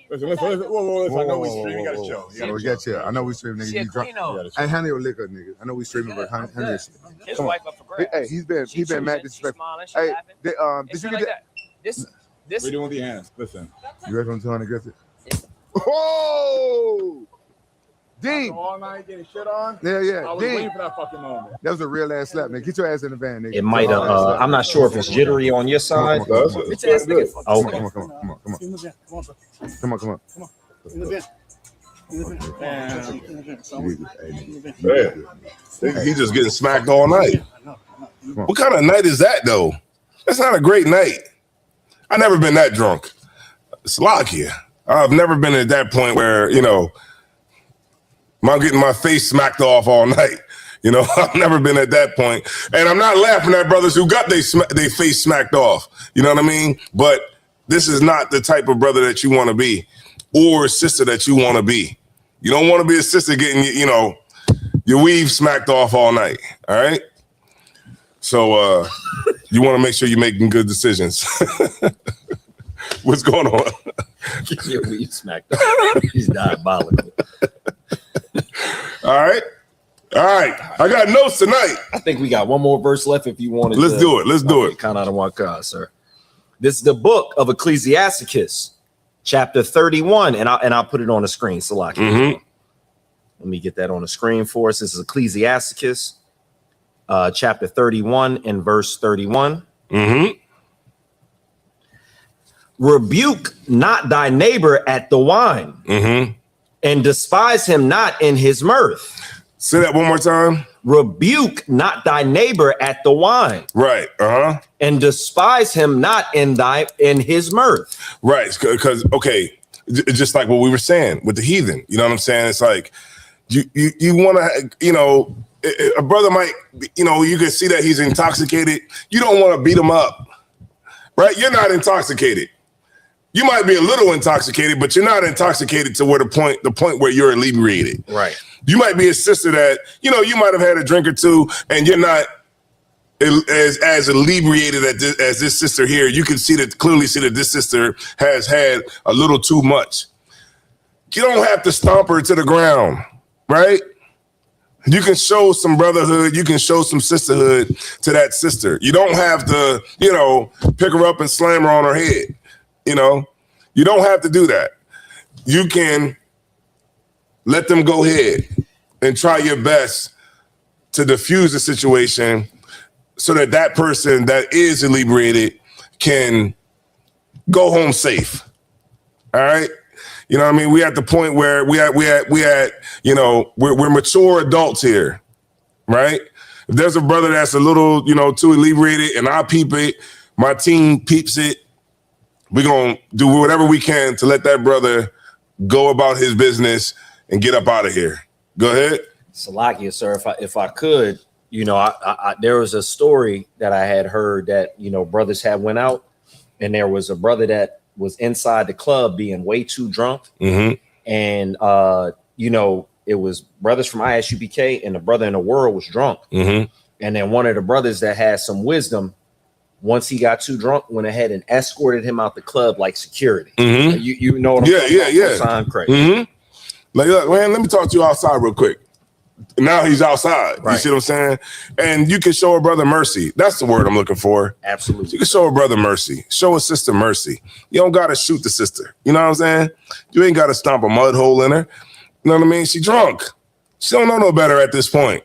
Listen. I know we streaming. Got a show. We got you. I know we streaming. Nigga, She a queen, though. Hey, honey your liquor, nigga. I know we streaming, but honey your shit. His Come wife on. up for grabs. Hey, he's been mad disrespectful. Hey, did you get that? This. We're doing with your hands. Listen. You ready for him to get it? Whoa! Dean. All night getting shit on. Yeah. I was waiting for that fucking moment. That was a real ass slap, man. Get your ass in the van, nigga. It might have. I'm not sure if it's jittery on your side. Come on. Man, he just getting smacked all night. What kind of night is that, though? That's not a great night. I've never been that drunk. Slovakia. I've never been at that point where, I'm getting my face smacked off all night. I've never been at that point. And I'm not laughing at brothers who got their face smacked off. You know what I mean? But this is not the type of brother that you want to be or sister that you want to be. You don't want to be a sister getting, your weave smacked off all night. All right? So you want to make sure you're making good decisions. What's going on? Your weave smacked off. He's diabolical. All right. I got notes tonight. I think we got one more verse left if you wanted. Let's do it. Kind of one card, sir. This is the book of Ecclesiasticus, chapter 31, and I'll put it on the screen. Salaki. Let me get that on the screen for us. This is Ecclesiasticus, chapter 31 and verse 31. Rebuke not thy neighbor at the wine, and despise him not in his mirth. Say that one more time. Rebuke not thy neighbor at the wine. Right. And despise him not in his mirth. Right. Because, okay, just like what we were saying with the heathen, you know what I'm saying? It's like you want to, a brother might, you can see that he's intoxicated. You don't want to beat him up. Right. You're not intoxicated. You might be a little intoxicated, but you're not intoxicated to where the point where you're inebriated. Right. You might be a sister that, you might have had a drink or two and you're not as inebriated as this sister here. You can clearly see that this sister has had a little too much. You don't have to stomp her to the ground, right? You can show some brotherhood. You can show some sisterhood to that sister. You don't have to, pick her up and slam her on her head. You don't have to do that. You can let them go ahead and try your best to diffuse the situation so that person that is inebriated can go home safe. All right. You know what I mean? We at the point where we're mature adults here, right? If there's a brother that's a little, too inebriated and I peep it, my team peeps it, we're going to do whatever we can to let that brother go about his business and get up out of here. Go ahead. Salakia, sir, if I could, there was a story that I had heard that, brothers had went out and there was a brother that was inside the club being way too drunk. And, it was brothers from ISUPK and the brother in the world was drunk. And then one of the brothers that had some wisdom, once he got too drunk, went ahead and escorted him out the club like security. You know what I'm talking about? Sign crazy. Like, look, man, let me talk to you outside real quick. Now he's outside. Right. You see what I'm saying? And you can show a brother mercy. That's the word I'm looking for. Absolutely. You can show a brother mercy. Show a sister mercy. You don't got to shoot the sister. You know what I'm saying? You ain't got to stomp a mud hole in her. You know what I mean? She drunk. She don't know no better at this point.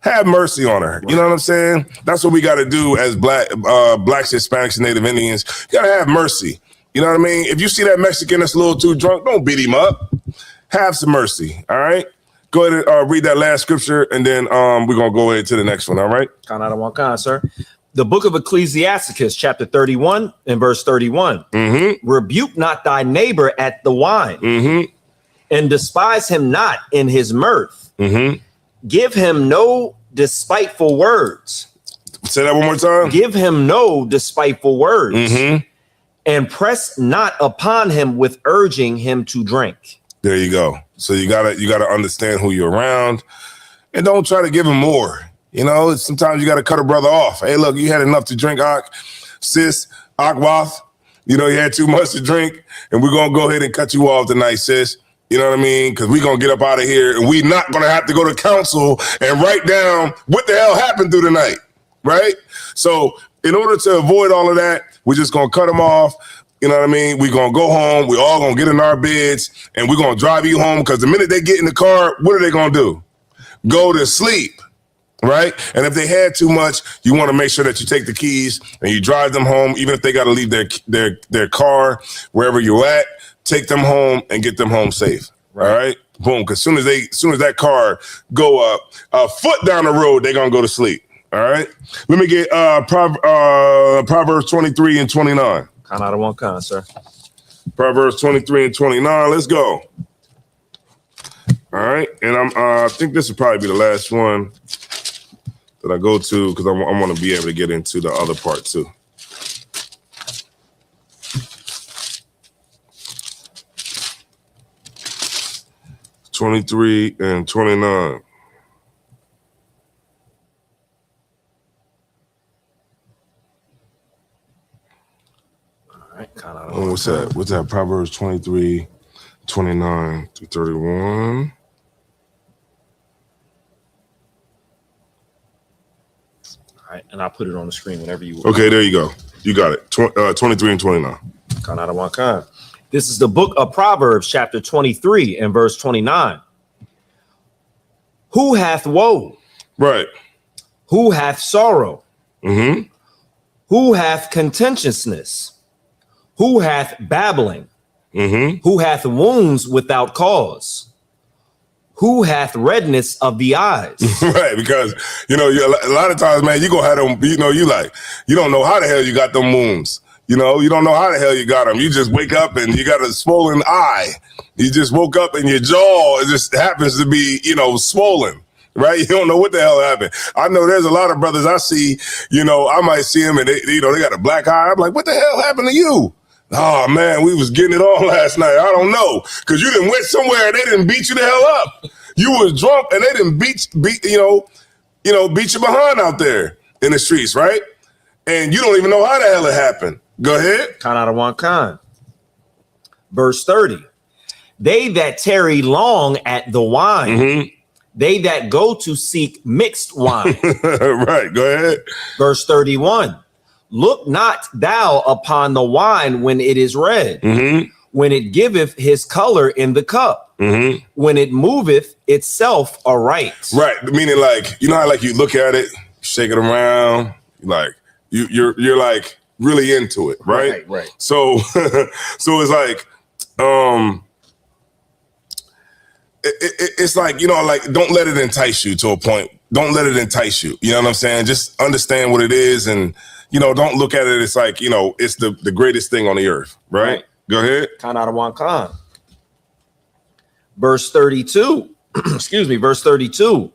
Have mercy on her. You know what I'm saying? That's what we got to do as blacks, Hispanics, and Native Indians. You got to have mercy. You know what I mean? If you see that Mexican that's a little too drunk, don't beat him up. Have some mercy, all right? Go ahead and read that last scripture, and then we're going to go ahead to the next one, all right? Kind out of one kind, sir. The book of Ecclesiasticus, chapter 31 and verse 31. Rebuke not thy neighbor at the wine, and despise him not in his mirth. Give him no despiteful words. Say that one more time. Give him no despiteful words, and press not upon him with urging him to drink. There you go. So you gotta understand who you're around, and don't try to give him more. You know, sometimes you gotta cut a brother off. Hey, look, you had enough to drink, sis, Akwath. You know, you had too much to drink, and we're gonna go ahead and cut you off tonight, sis. You know what I mean? Because we're going to get up out of here, and we're not going to have to go to council and write down what the hell happened through the night, right? So in order to avoid all of that, we're just going to cut them off. You know what I mean? We're going to go home. We're all going to get in our beds, and we're going to drive you home, because the minute they get in the car, what are they going to do? Go to sleep, right? And if they had too much, you want to make sure that you take the keys and you drive them home, even if they got to leave their car wherever you're at. Take them home and get them home safe. Right. All right. Boom. Because soon as that car go up a foot down the road, they're gonna go to sleep. All right. Let me get Proverbs 23 and 29. Kind out of one kind, sir. Proverbs 23 and 29. Let's go. All right. And I think this will probably be the last one that I go to, because I want to be able to get into the other part too. '23 and 29. All right, kind of. What's that? What's that? Proverbs 23, 29 to 31. All right, and I'll put it on the screen whenever you. Okay, there you go. You got it. 23 and 29. Kind out of one kind. This is the book of Proverbs, chapter 23 and verse 29. Who hath woe? Right. Who hath sorrow? Who hath contentiousness? Who hath babbling? Who hath wounds without cause? Who hath redness of the eyes? Right, because, you know, a lot of times, man, you gonna have them, you know, you don't know how the hell you got them wounds. You know, you don't know how the hell you got them. You just wake up and you got a swollen eye. You just woke up and your jaw just happens to be, you know, swollen, right? You don't know what the hell happened. I know there's a lot of brothers I see, you know, I might see them and they, you know, they got a black eye. I'm like, what the hell happened to you? Oh man, we was getting it on last night. I don't know. Cause you didn't went somewhere and they didn't beat you the hell up. You was drunk and they didn't beat you behind out there in the streets, right? And you don't even know how the hell it happened. Go ahead. Kind out of one kind. Verse 30. They that tarry long at the wine, they that go to seek mixed wine. Right. Go ahead. Verse 31. Look not thou upon the wine when it is red, when it giveth his color in the cup, when it moveth itself aright. Right. Meaning, like, you know how like you look at it, shake it around, like you're like really into it, right? Right. So it's like it's like, you know, like, don't let it entice you to a point. Don't let it entice you. You know what I'm saying? Just understand what it is, and you know, don't look at it. It's like, you know, it's the greatest thing on the earth, right? Go ahead. Kind out of one kind. Verse 32. Excuse me. Verse 32.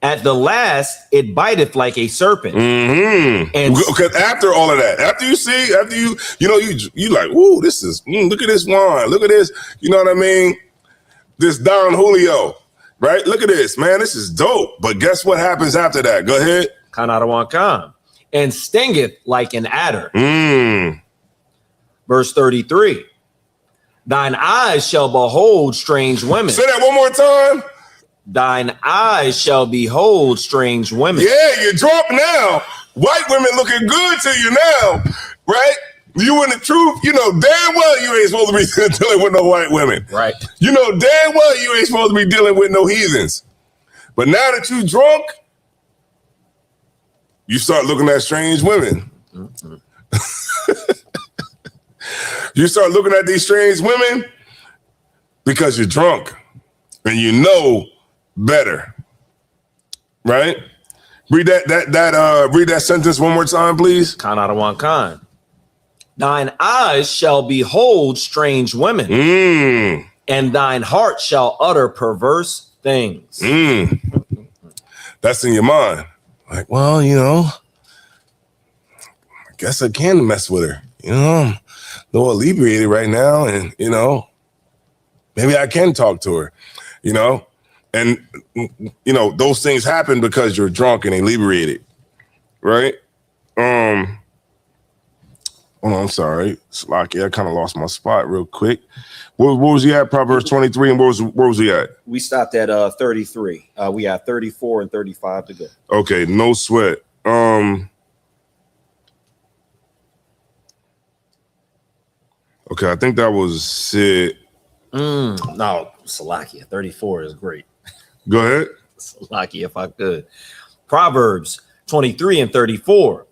At the last, it biteth like a serpent. And because after all of that, after you like, ooh, this is, look at this wine. Look at this. You know what I mean? This Don Julio, right? Look at this, man. This is dope. But guess what happens after that? Go ahead. Kind out of one kind. And stingeth like an adder. Verse 33. Thine eyes shall behold strange women. Say that one more time. Thine eyes shall behold strange women. Yeah, you're drunk now. White women looking good to you now, right? You in the truth, you know damn well you ain't supposed to be dealing with no white women. Right. You know damn well you ain't supposed to be dealing with no heathens. But now that you drunk, you start looking at strange women. You start looking at these strange women because you're drunk and you know better, right? Read that sentence one more time, please. Khan out of one Khan. Thine eyes shall behold strange women, and thine heart shall utter perverse things. That's in your mind. Like, well, you know, I guess I can mess with her. You know, I'm a little inebriated right now, and, you know, maybe I can talk to her, you know? And, you know, those things happen because you're drunk and inebriated, right? Oh, I'm sorry. Slocky, I kind of lost my spot real quick. What was he at? Proverbs 23, and where was he at? We stopped at 33. We have 34 and 35 to go. Okay, no sweat. Okay, I think that was it. No, Salakia, 34 is great. Go ahead. Salakia, if I could. Proverbs 23 and 34.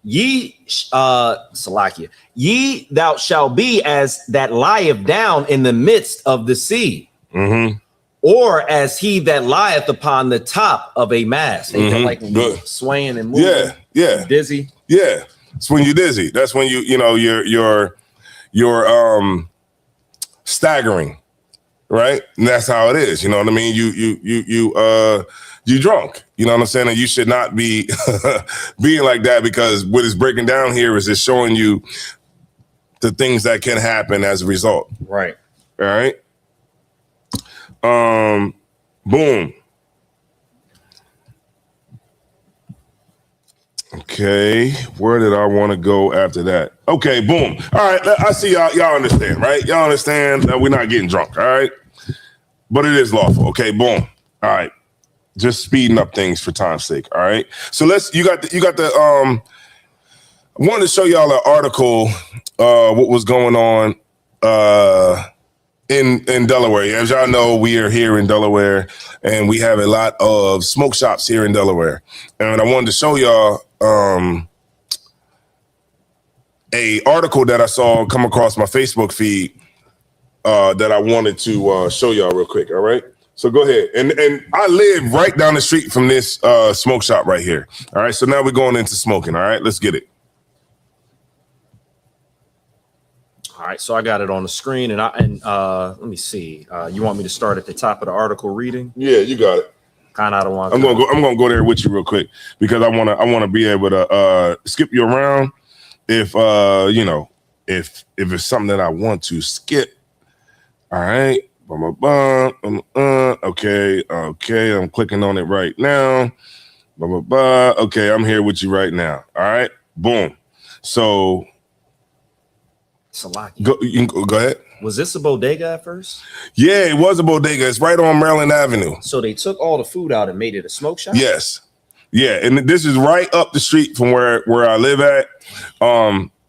Salakia, ye thou shalt be as that lieth down in the midst of the sea, or as he that lieth upon the top of a mast. Ain't that like when you're swaying and moving? Yeah. Dizzy. Yeah. It's when you're dizzy. That's when you're staggering, right? And that's how it is. You know what I mean? You drunk. You know what I'm saying? And you should not be being like that, because what is breaking down here is it's showing you the things that can happen as a result. Right. All right. Boom. Okay, where did I want to go after that? Okay, boom. All right, I see y'all understand, right? Y'all understand that we're not getting drunk, all right? But it is lawful. Okay, boom. All right. Just speeding up things for time's sake, all right? So you got the I wanted to show y'all an article what was going on in Delaware. As y'all know, we are here in Delaware, and we have a lot of smoke shops here in Delaware. And I wanted to show y'all a article that I saw come across my Facebook feed that I wanted to show y'all real quick. All right. So go ahead. And I live right down the street from this smoke shop right here. All right. So now we're going into smoking. All right. Let's get it. All right. So I got it on the screen, and let me see. You want me to start at the top of the article reading? Yeah, you got it. Kind of want. I'm gonna go there with you real quick, because I wanna be able to skip you around if if it's something that I want to skip. All right. Okay. I'm clicking on it right now. Okay, I'm here with you right now. All right. Boom. So Salaki. Go ahead. Was this a bodega at first? Yeah, it was a bodega. It's right on Maryland Avenue. So they took all the food out and made it a smoke shop? Yes. Yeah, and this is right up the street from where I live at.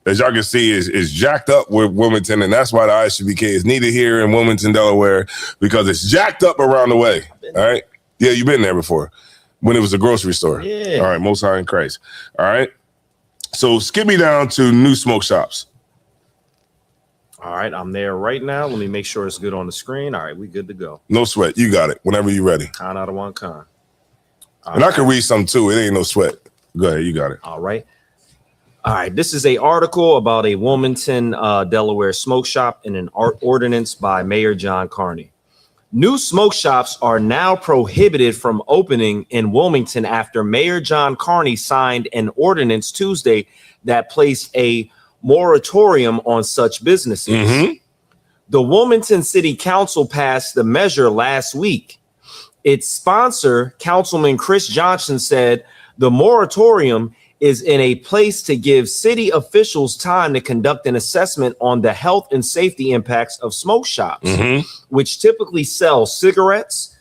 As y'all can see, is jacked up with Wilmington, and that's why the ISBK is needed here in Wilmington, Delaware, because it's jacked up around the way. All right. Yeah, you've been there before when it was a grocery store. Yeah. All right. Most High in Christ. All right. So skip me down to new smoke shops. All right, I'm there right now. Let me make sure it's good on the screen. All right, we good to go. No sweat. You got it. Whenever you're ready. Con out of one con. And I can read some too. It ain't no sweat. Go ahead. You got it. All right. All right. This is an article about a Wilmington, Delaware smoke shop and an ordinance by Mayor John Carney. New smoke shops are now prohibited from opening in Wilmington after Mayor John Carney signed an ordinance Tuesday that placed a moratorium on such businesses. The Wilmington City Council passed the measure last week. Its sponsor, Councilman Chris Johnson, said the moratorium is in a place to give city officials time to conduct an assessment on the health and safety impacts of smoke shops, which typically sell cigarettes,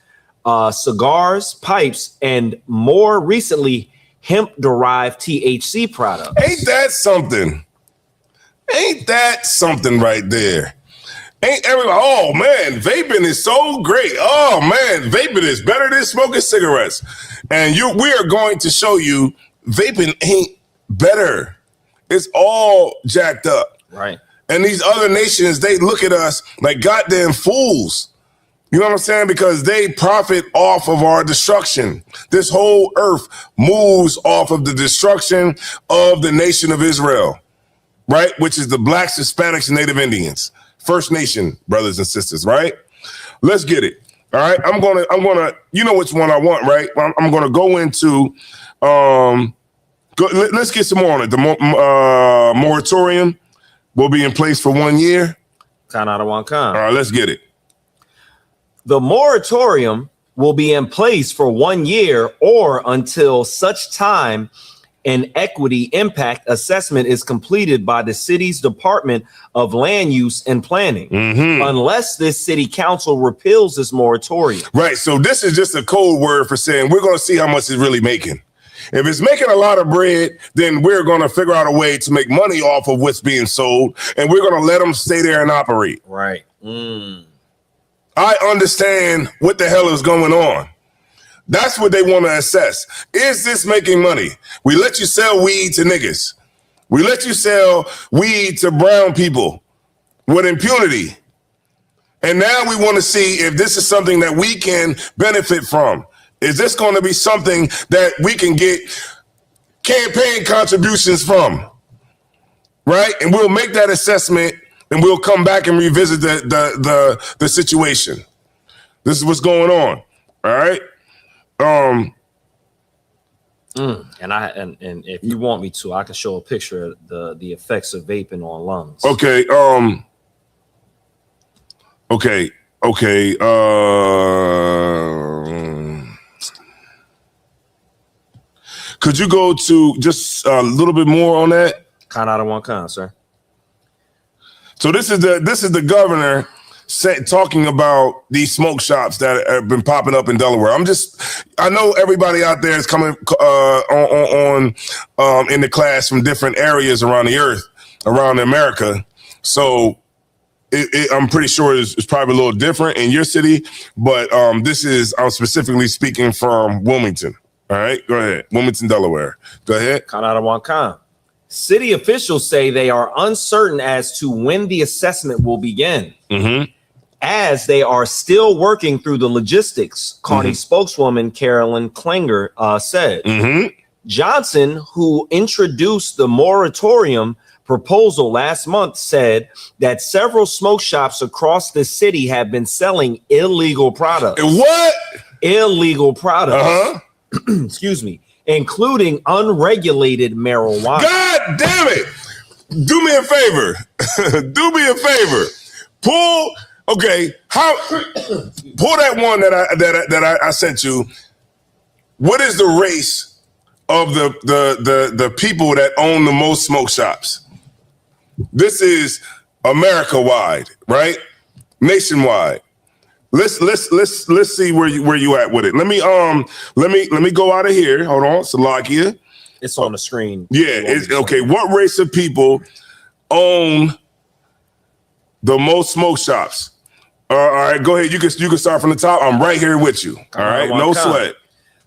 cigars, pipes, and more recently, hemp-derived THC products. Ain't that something? Ain't that something right there? Ain't everybody, oh man, vaping is so great. Oh man, vaping is better than smoking cigarettes. And we are going to show you vaping ain't better. It's all jacked up. Right. And these other nations, they look at us like goddamn fools. You know what I'm saying? Because they profit off of our destruction. This whole earth moves off of the destruction of the nation of Israel, right? Which is the blacks, Hispanics, and Native Indians. First Nation brothers and sisters, right? Let's get it. All right. I'm gonna, you know which one I want, right? I'm gonna go into let's get some more on it. The moratorium will be in place for 1 year. All right, let's get it. The moratorium will be in place for 1 year or until such time an equity impact assessment is completed by the city's Department of Land Use and Planning, unless this city council repeals this moratorium. Right. So this is just a code word for saying we're going to see how much it's really making. If it's making a lot of bread, then we're going to figure out a way to make money off of what's being sold, and we're going to let them stay there and operate. Right. I understand what the hell is going on. That's what they want to assess. Is this making money? We let you sell weed to niggas. We let you sell weed to brown people with impunity. And now we want to see if this is something that we can benefit from. Is this going to be something that we can get campaign contributions from? Right? And we'll make that assessment and we'll come back and revisit the situation. This is what's going on. All right. And if you want me to, I can show a picture of the effects of vaping on lungs. Okay. Could you go to just a little bit more on that? Sir. So this is the governor talking about these smoke shops that have been popping up in Delaware. I know everybody out there is coming on in the class from different areas around the earth, around America. So I'm pretty sure it's probably a little different in your city, but I'm specifically speaking from Wilmington. All right, go ahead. Wilmington, Delaware. Go ahead. City officials say they are uncertain as to when the assessment will begin, as they are still working through the logistics, County spokeswoman Carolyn Klinger said. Johnson, who introduced the moratorium proposal last month, said that several smoke shops across the city have been selling illegal products. What? Illegal products. Excuse me. Including unregulated marijuana. God damn it! Do me a favor. Do me a favor. Pull that one that I sent you. What is the race of the people that own the most smoke shops? This is America-wide, right? Nationwide. Let's see where you at with it. Let me go out of here. Hold on, Salakia. It's on the screen. Yeah, it's okay. What race of people own the most smoke shops? All right, go ahead. You can start from the top. I'm right here with you. All right, no sweat.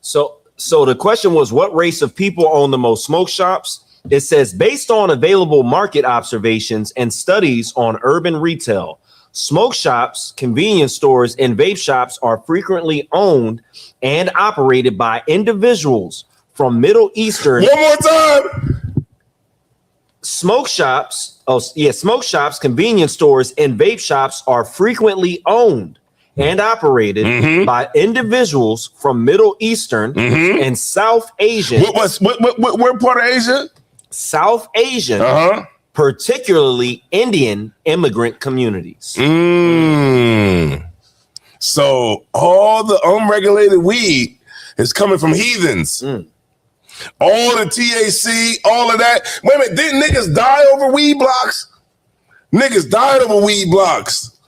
So the question was, what race of people own the most smoke shops? It says, based on available market observations and studies on urban retail, smoke shops, convenience stores, and vape shops are frequently owned and operated by individuals from Middle Eastern. One more time. Smoke shops, convenience stores, and vape shops are frequently owned and operated by individuals from Middle Eastern and South Asian. What part of Asia? South Asian. Particularly Indian immigrant communities. So all the unregulated weed is coming from heathens. All the THC, all of that. Wait a minute, didn't niggas die over weed blocks? Niggas died over weed blocks.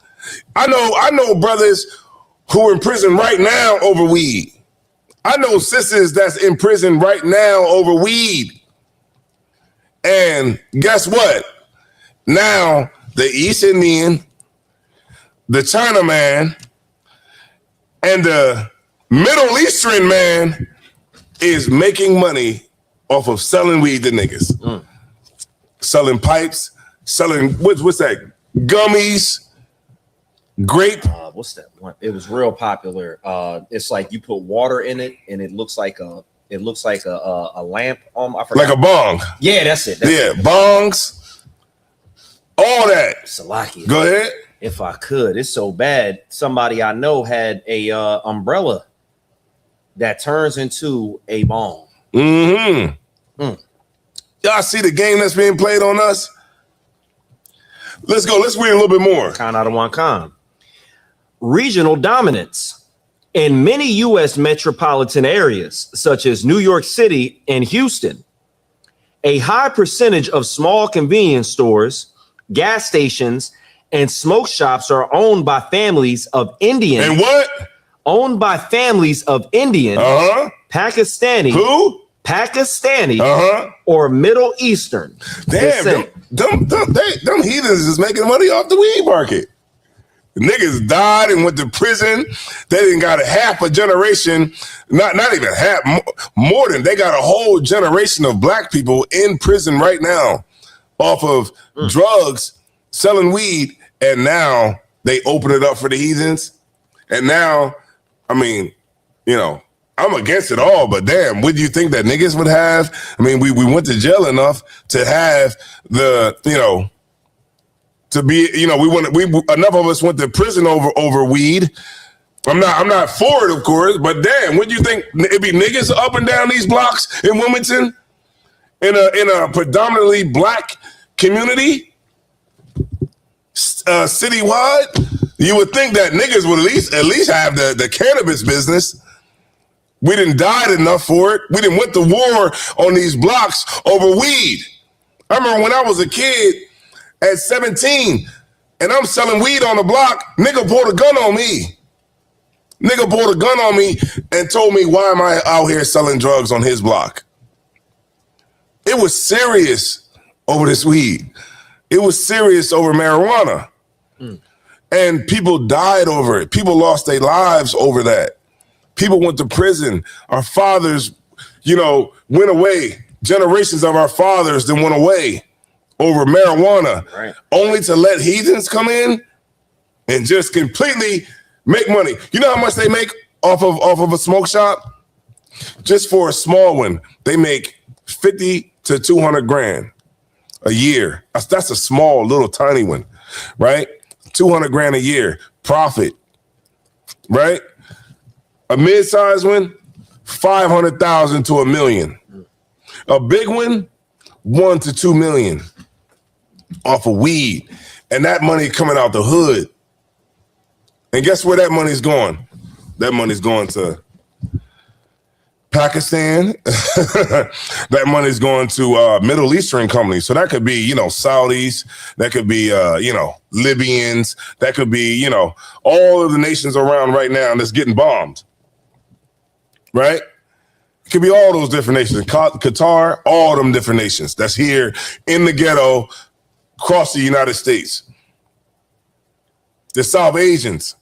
I know brothers who are in prison right now over weed. I know sisters that's in prison right now over weed. And guess what? Now the East Indian, the Chinaman, and the Middle Eastern man is making money off of selling weed to niggas. Selling pipes, selling what's that? Gummies, grape. What's that one? It was real popular. It's like you put water in it, and it looks like a lamp. I forgot. Like a bong. Yeah, that's it. Bongs. All that. Salakia. Go ahead. If I could, it's so bad. Somebody I know had a umbrella that turns into a bong. Mm-hmm. Y'all see the game that's being played on us? Let's go. Let's read a little bit more. Kind out of one con. Regional dominance. In many U.S. metropolitan areas, such as New York City and Houston, a high percentage of small convenience stores, gas stations, and smoke shops are owned by families of Indian. And what? Owned by families of Indian, Pakistani. Who? Pakistani or Middle Eastern. Damn, them heathens is making money off the weed market. The niggas died and went to prison. They didn't got a half a generation, not even half, more than they got a whole generation of black people in prison right now off of drugs, selling weed, and now they open it up for the heathens. And now, I mean, you know, I'm against it all, but damn, would you think that niggas would have? I mean, we went to jail enough to have the, you know, to be, you know, enough of us went to prison over weed. I'm not for it, of course, but damn, would you think it'd be niggas up and down these blocks in Wilmington in a predominantly black community citywide? You would think that niggas would at least have the cannabis business. We didn't died enough for it. We didn't went to war on these blocks over weed. I remember when I was a kid at 17 and I'm selling weed on the block, nigga pulled a gun on me. Nigga pulled a gun on me and told me, why am I out here selling drugs on his block? It was serious over this weed. It was serious over marijuana. And people died over it. People lost their lives over that. People went to prison. Our fathers, you know, went away. Generations of our fathers then went away over marijuana, only to let heathens come in and just completely make money. You know how much they make off of a smoke shop? Just for a small one, they make 50 to 200 grand a year. That's a small, little, tiny one, right? 200 grand a year profit, right? A mid-sized one, 500,000 to $1 million. A big one, 1 to 2 million off of weed. And that money coming out the hood. And guess where that money's going? That money's going to Pakistan. That money's going to Middle Eastern companies. So that could be, you know, Saudis. That could be, you know, Libyans. That could be, you know, all of the nations around right now that's getting bombed. Right? It could be all those different nations. Qatar, all them different nations that's here in the ghetto across the United States. The South Asians,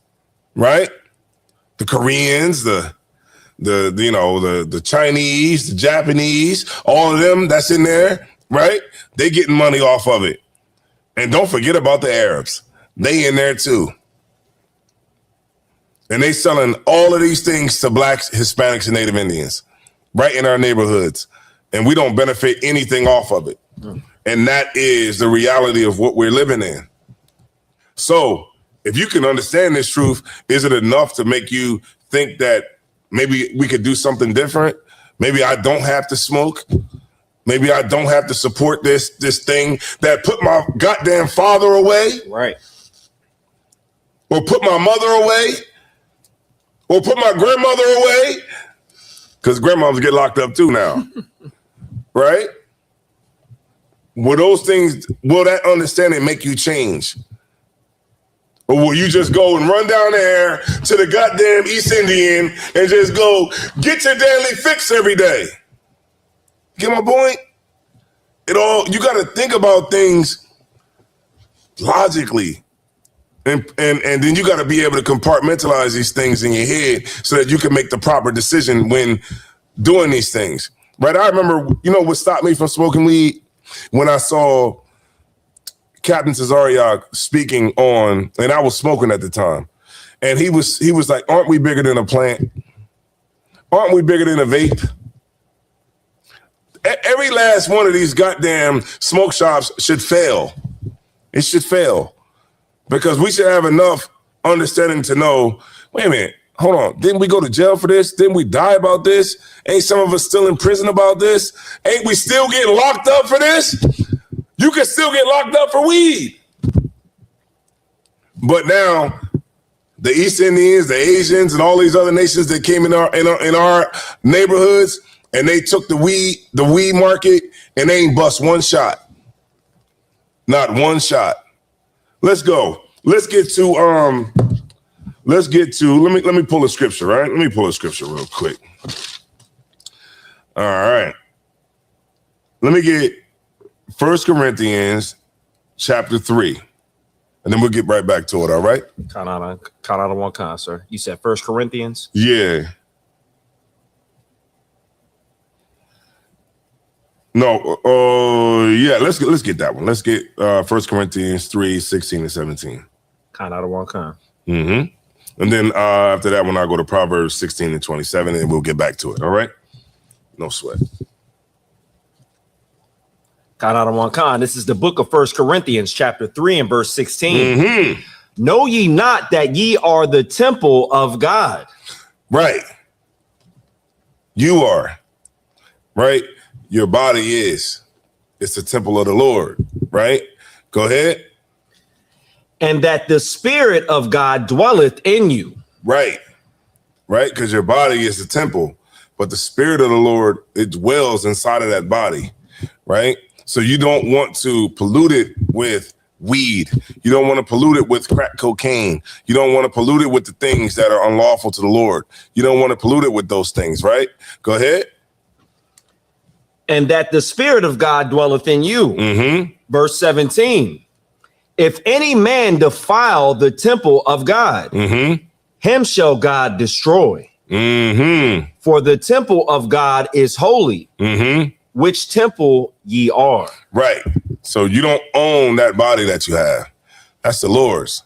right? The Koreans, the Chinese, the Japanese, all of them that's in there, right? They getting money off of it. And don't forget about the Arabs. They in there too. And they selling all of these things to blacks, Hispanics, and Native Indians right in our neighborhoods. And we don't benefit anything off of it. And that is the reality of what we're living in. So if you can understand this truth, is it enough to make you think that maybe we could do something different? Maybe I don't have to smoke. Maybe I don't have to support this thing that put my goddamn father away. Right. Or put my mother away. Or put my grandmother away. Because grandmoms get locked up too now. Right? Will that understanding make you change? Or will you just go and run down there to the goddamn East Indian and just go get your daily fix every day? Get my point? You got to think about things logically. And then you got to be able to compartmentalize these things in your head so that you can make the proper decision when doing these things. Right? I remember, you know what stopped me from smoking weed? When I saw Captain Cesariak speaking on, and I was smoking at the time, and he was like, "Aren't we bigger than a plant? Aren't we bigger than a vape?" Every last one of these goddamn smoke shops should fail. It should fail because we should have enough understanding to know, wait a minute, hold on. Didn't we go to jail for this? Didn't we die about this? Ain't some of us still in prison about this? Ain't we still getting locked up for this? You can still get locked up for weed. But now the East Indians, the Asians, and all these other nations that came in our neighborhoods, and they took the weed market, and they ain't bust one shot. Not one shot. Let's go. Let's get to let me pull a scripture, right? Let me pull a scripture real quick. All right. Let me get 1 Corinthians chapter 3. And then we'll get right back to it, all right? Count out of one kind, sir. You said 1 Corinthians? Yeah. No, yeah, let's get that one. Let's get 1 Corinthians 3, 16 and 17. Count out of one kind. Mm-hmm. And then after that one, I'll go to Proverbs 16 and 27, and we'll get back to it, all right? No sweat. Count out of one kind. This is the book of 1 Corinthians, chapter 3 and verse 16. Mm-hmm. Know ye not that ye are the temple of God? Right. You are. Right? Your body is. It's the temple of the Lord, right? Go ahead. And that the Spirit of God dwelleth in you. Right. Right? Because your body is the temple, but the Spirit of the Lord, it dwells inside of that body, right? So you don't want to pollute it with weed. You don't want to pollute it with crack cocaine. You don't want to pollute it with the things that are unlawful to the Lord. You don't want to pollute it with those things, right? Go ahead. And that the Spirit of God dwelleth in you. Mm-hmm. Verse 17. If any man defile the temple of God, him shall God destroy. For the temple of God is holy, which temple ye are. Right. So you don't own that body that you have. That's the Lord's,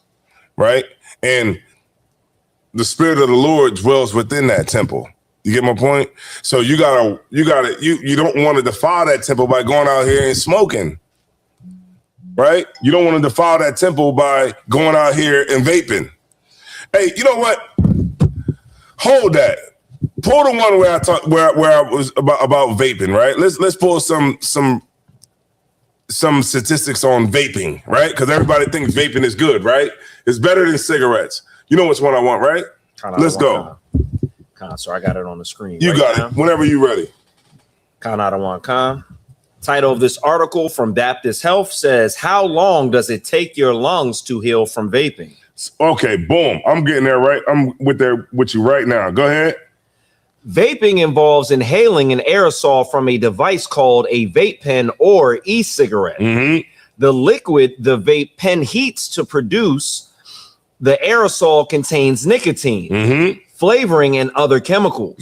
right? And the Spirit of the Lord dwells within that temple. You get my point? So you don't want to defile that temple by going out here and smoking, right? You don't want to defile that temple by going out here and vaping. Hey, you know what? Hold that. Pull the one where I was about vaping, right? Let's pull some statistics on vaping, right? Because everybody thinks vaping is good, right? It's better than cigarettes. You know which one I want, right? Let's go. So I got it on the screen. You got it. Whenever you're ready. Count out of one kind. Title of this article from Baptist Health says, how long does it take your lungs to heal from vaping? Okay, boom. I'm getting there, right? I'm with you right now. Go ahead. Vaping involves inhaling an aerosol from a device called a vape pen or e-cigarette. The liquid the vape pen heats to produce the aerosol contains nicotine, flavoring, and other chemicals.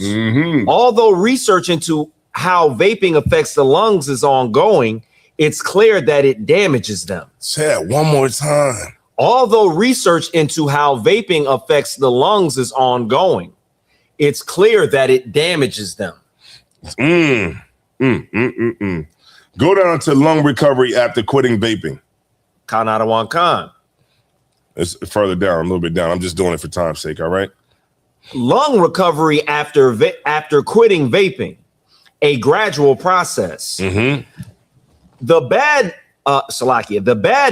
Although research into how vaping affects the lungs is ongoing, it's clear that it damages them. Say it one more time. Although research into how vaping affects the lungs is ongoing, it's clear that it damages them. Go down to lung recovery after quitting vaping. Count out of one kind. It's further down, a little bit down. I'm just doing it for time's sake, all right? Lung recovery after quitting vaping, a gradual process. The bad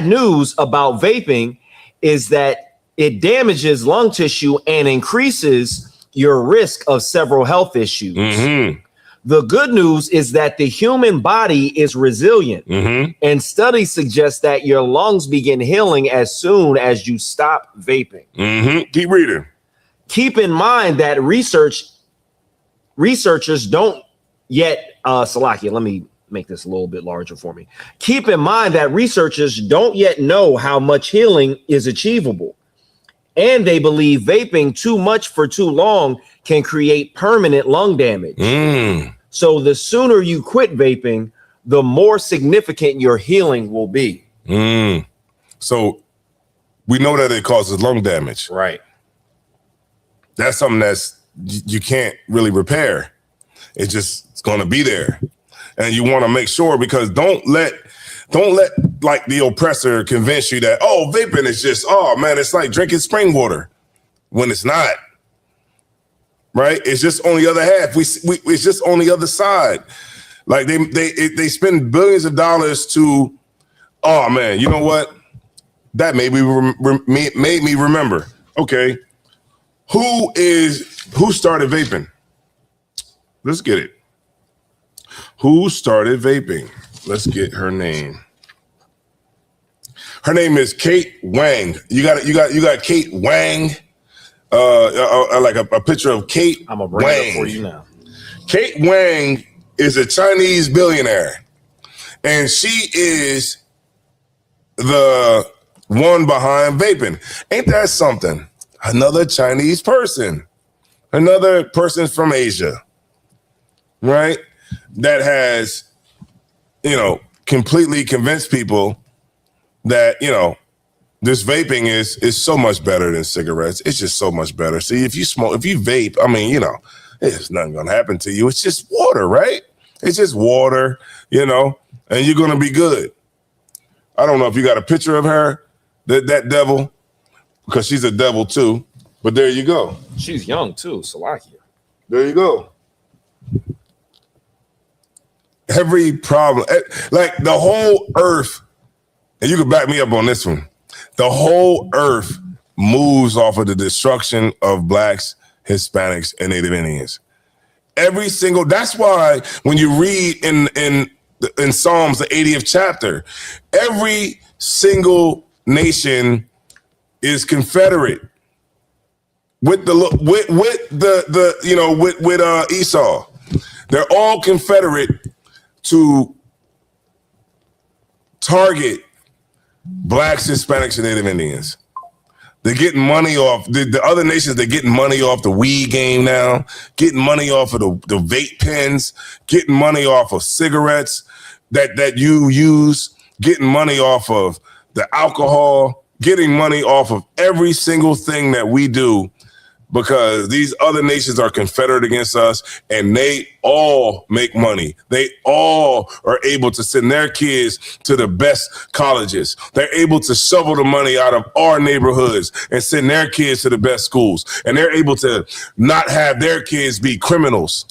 news about vaping is that it damages lung tissue and increases your risk of several health issues. The good news is that the human body is resilient, and studies suggest that your lungs begin healing as soon as you stop vaping. Keep reading. Keep in mind that researchers don't yet, Salakia, let me make this a little bit larger for me. Keep in mind that researchers don't yet know how much healing is achievable. And they believe vaping too much for too long can create permanent lung damage. So the sooner you quit vaping, the more significant your healing will be. So we know that it causes lung damage. Right. That's something that's you can't really repair. It's going to be there. And you want to make sure, because don't let like the oppressor convince you that, oh, vaping is just, oh man, it's like drinking spring water, when it's not. Right? It's just on the other half. It's just on the other side. Like they spend billions of dollars to, oh man, you know what? That made me remember. Okay, who started vaping? Let's get it. Who started vaping? Let's get her name. Her name is Kate Wang. You got Kate Wang. Like a picture of Kate. I'm gonna bring it up for you now. Kate Wang is a Chinese billionaire, and she is the one behind vaping. Ain't that something? Another Chinese person, another person from Asia, right? That has, completely convinced people that, this vaping is so much better than cigarettes. It's just so much better. See, if you vape, I mean, there's nothing going to happen to you. It's just water, right? It's just water, and you're going to be good. I don't know if you got a picture of her, that devil, because she's a devil too. But there you go. She's young too, Salakia. There you go. Every problem, like the whole earth, and you can back me up on this one, the whole earth moves off of the destruction of Blacks, Hispanics, and Native Indians. That's why when you read in Psalms, the 80th chapter, every single nation is confederate with Esau. They're all confederate to target Blacks, Hispanics, and Native Indians. They're getting money off the other nations. They're getting money off the weed game now, getting money off of the vape pens, getting money off of cigarettes that you use, getting money off of the alcohol, getting money off of every single thing that we do, because these other nations are confederate against us, and they all make money. They all are able to send their kids to the best colleges. They're able to shovel the money out of our neighborhoods and send their kids to the best schools. And they're able to not have their kids be criminals.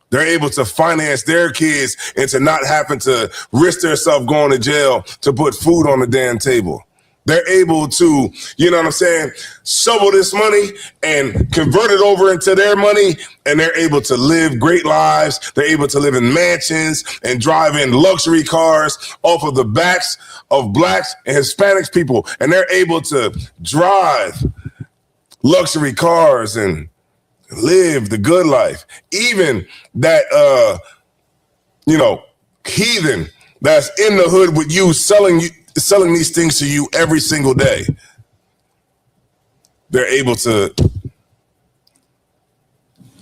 They're able to finance their kids into not having to risk themselves going to jail to put food on the damn table. They're able to, shovel this money and convert it over into their money, and they're able to live great lives. They're able to live in mansions and drive in luxury cars off of the backs of Blacks and Hispanics people. And they're able to drive luxury cars and live the good life. Even that, heathen that's in the hood with you, selling these things to you every single day. They're able to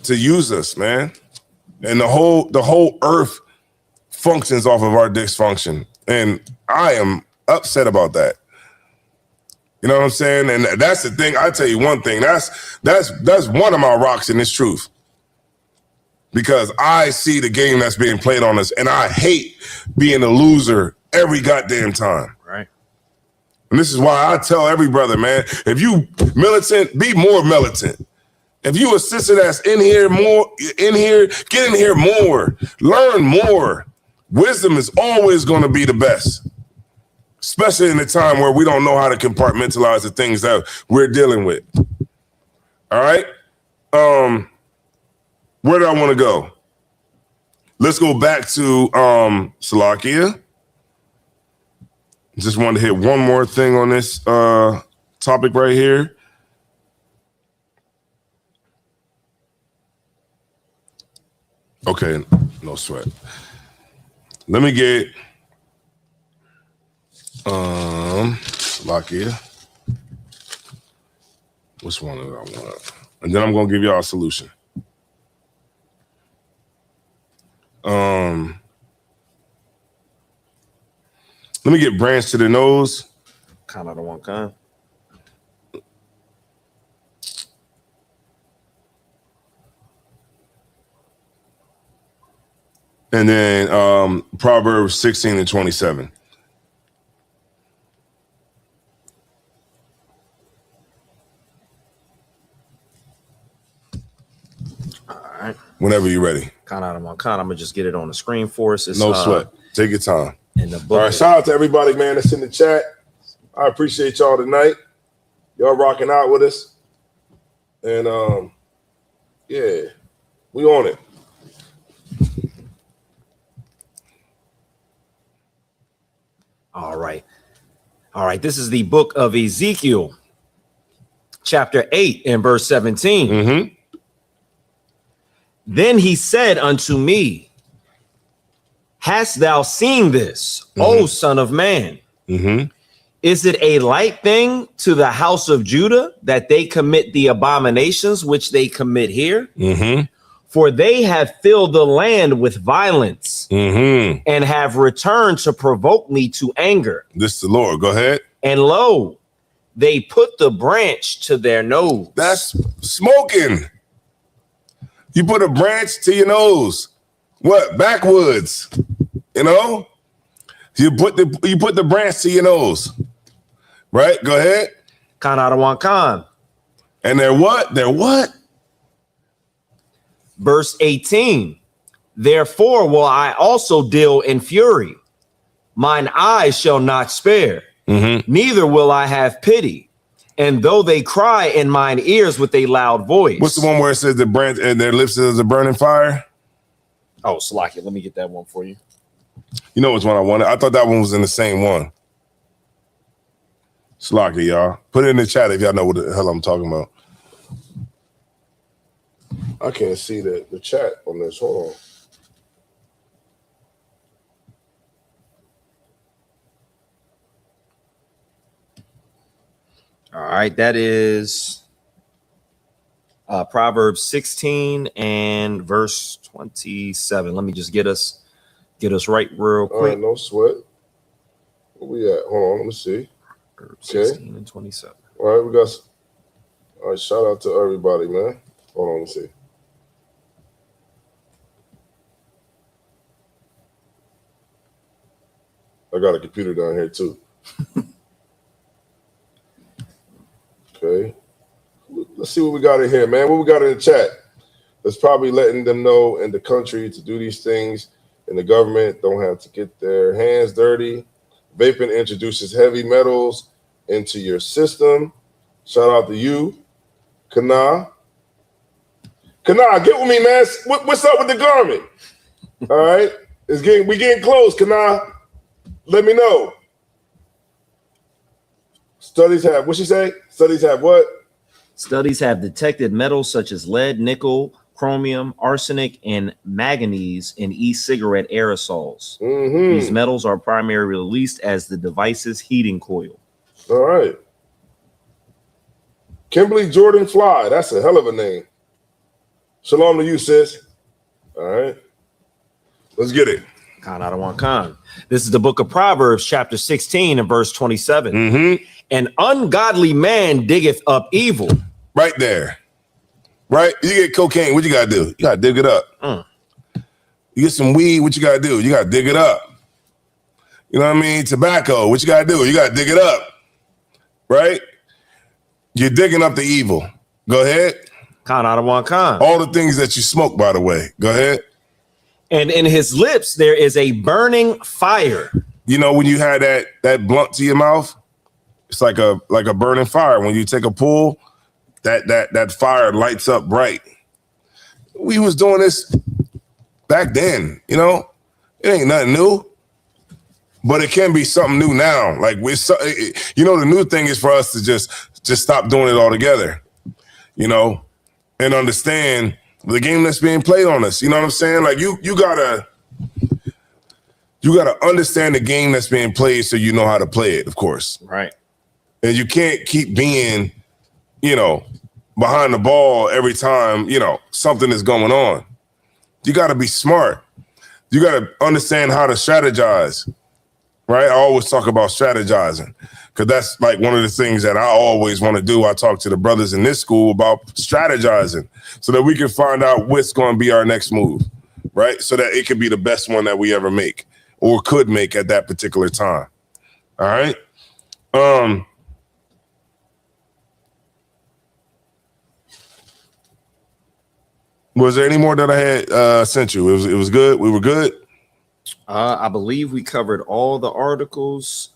use us, man. And the whole earth functions off of our dysfunction. And I am upset about that. You know what I'm saying? And that's the thing. I tell you one thing, that's one of my rocks in this truth. Because I see the game that's being played on us, and I hate being a loser every goddamn time. Right. And this is why I tell every brother, man, if you militant, be more militant. If you a sister that's get in here more, learn more. Wisdom is always going to be the best, especially in the time where we don't know how to compartmentalize the things that we're dealing with. All right. Where do I want to go? Let's go back to Salakia. Just wanted to hit one more thing on this topic right here. Okay, no sweat. Let me get Salakia. Which one do I want? And then I'm gonna give y'all a solution. Let me get Branch to the Nose, Kind of the one kind. And then Proverbs 16 and 27. All right. Whenever you're ready. Kind of the one kind. I'm gonna just get it on the screen for us. It's, no sweat. Take your time. In the book. All right. Shout out to everybody, man, that's in the chat. I appreciate y'all tonight. Y'all rocking out with us. And yeah, we on it. All right. All right. This is the book of Ezekiel, chapter 8 and verse 17. Mm-hmm. Then he said unto me, hast thou seen this, O son of man? Mm-hmm. Is it a light thing to the house of Judah that they commit the abominations which they commit here? Mm-hmm. For they have filled the land with violence Mm-hmm. and have returned to provoke me to anger. This is the Lord. Go ahead. And lo, they put the branch to their nose. That's smoking. You put a branch to your nose. What? Backwoods. You know? You put the branch to your nose. Right? Go ahead. Khan Adawan Khan. And they're what? They're what? Verse 18. Therefore will I also deal in fury. Mine eyes shall not spare. Mm-hmm. Neither will I have pity. And though they cry in mine ears with a loud voice. What's the one where it says the branch and their lips is a burning fire? Oh, Slakia, let me get that one for you. You know which one I wanted? I thought that one was in the same one. Slakia, y'all. Put it in the chat if y'all know what the hell I'm talking about. I can't see the chat on this. Hold on. All right, that is Proverbs 16 and verse 27. Let me just get us right real quick. All right, no sweat. Where we at? Hold on, let me see. Proverbs 16 and 27. All right, we got. All right, shout out to everybody, man. Hold on, let me see. I got a computer down here too. Okay. Let's see what we got in here, man. What we got in the chat? That's probably letting them know in the country to do these things, and the government don't have to get their hands dirty. Vaping introduces heavy metals into your system. Shout out to you, Kana. Kana, get with me, man. What's up with the garment? All right, we getting close, Kana. Let me know. Studies have, what she say? Studies have what? Studies have detected metals such as lead, nickel, chromium, arsenic, and manganese in e-cigarette aerosols. Mm-hmm. These metals are primarily released as the device's heating coil. All right. Kimberly Jordan Fly. That's a hell of a name. Shalom to you, sis. All right. Let's get it. Khan Adawan Khan. This is the book of Proverbs, chapter 16 and verse 27. Mm-hmm. An ungodly man diggeth up evil. Right there. Right? You get cocaine, what you got to do? You got to dig it up. You get some weed, what you got to do? You got to dig it up. You know what I mean? Tobacco, what you got to do? You got to dig it up. Right? You're digging up the evil. Go ahead. Khan Adawan Khan. All the things that you smoke, by the way. Go ahead. And in his lips, there is a burning fire. You know, when you had that blunt to your mouth, it's like a burning fire. When you take a pull, that fire lights up bright. We was doing this back then, you know. It ain't nothing new, but it can be something new now. Like you know, the new thing is for us to just stop doing it altogether, you know, and understand the game that's being played on us. You know what I'm saying? Like you gotta understand the game that's being played so you know how to play it, of course. Right. And you can't keep being, you know, behind the ball every time, you know, something is going on. You got to be smart. You got to understand how to strategize. right? I always talk about strategizing because that's like one of the things that I always want to do. I talk to the brothers in this school about strategizing so that we can find out what's going to be our next move, right? So that it could be the best one that we ever make or could make at that particular time. All right. Was there any more that I had sent you? It was good. We were good. I believe we covered all the articles.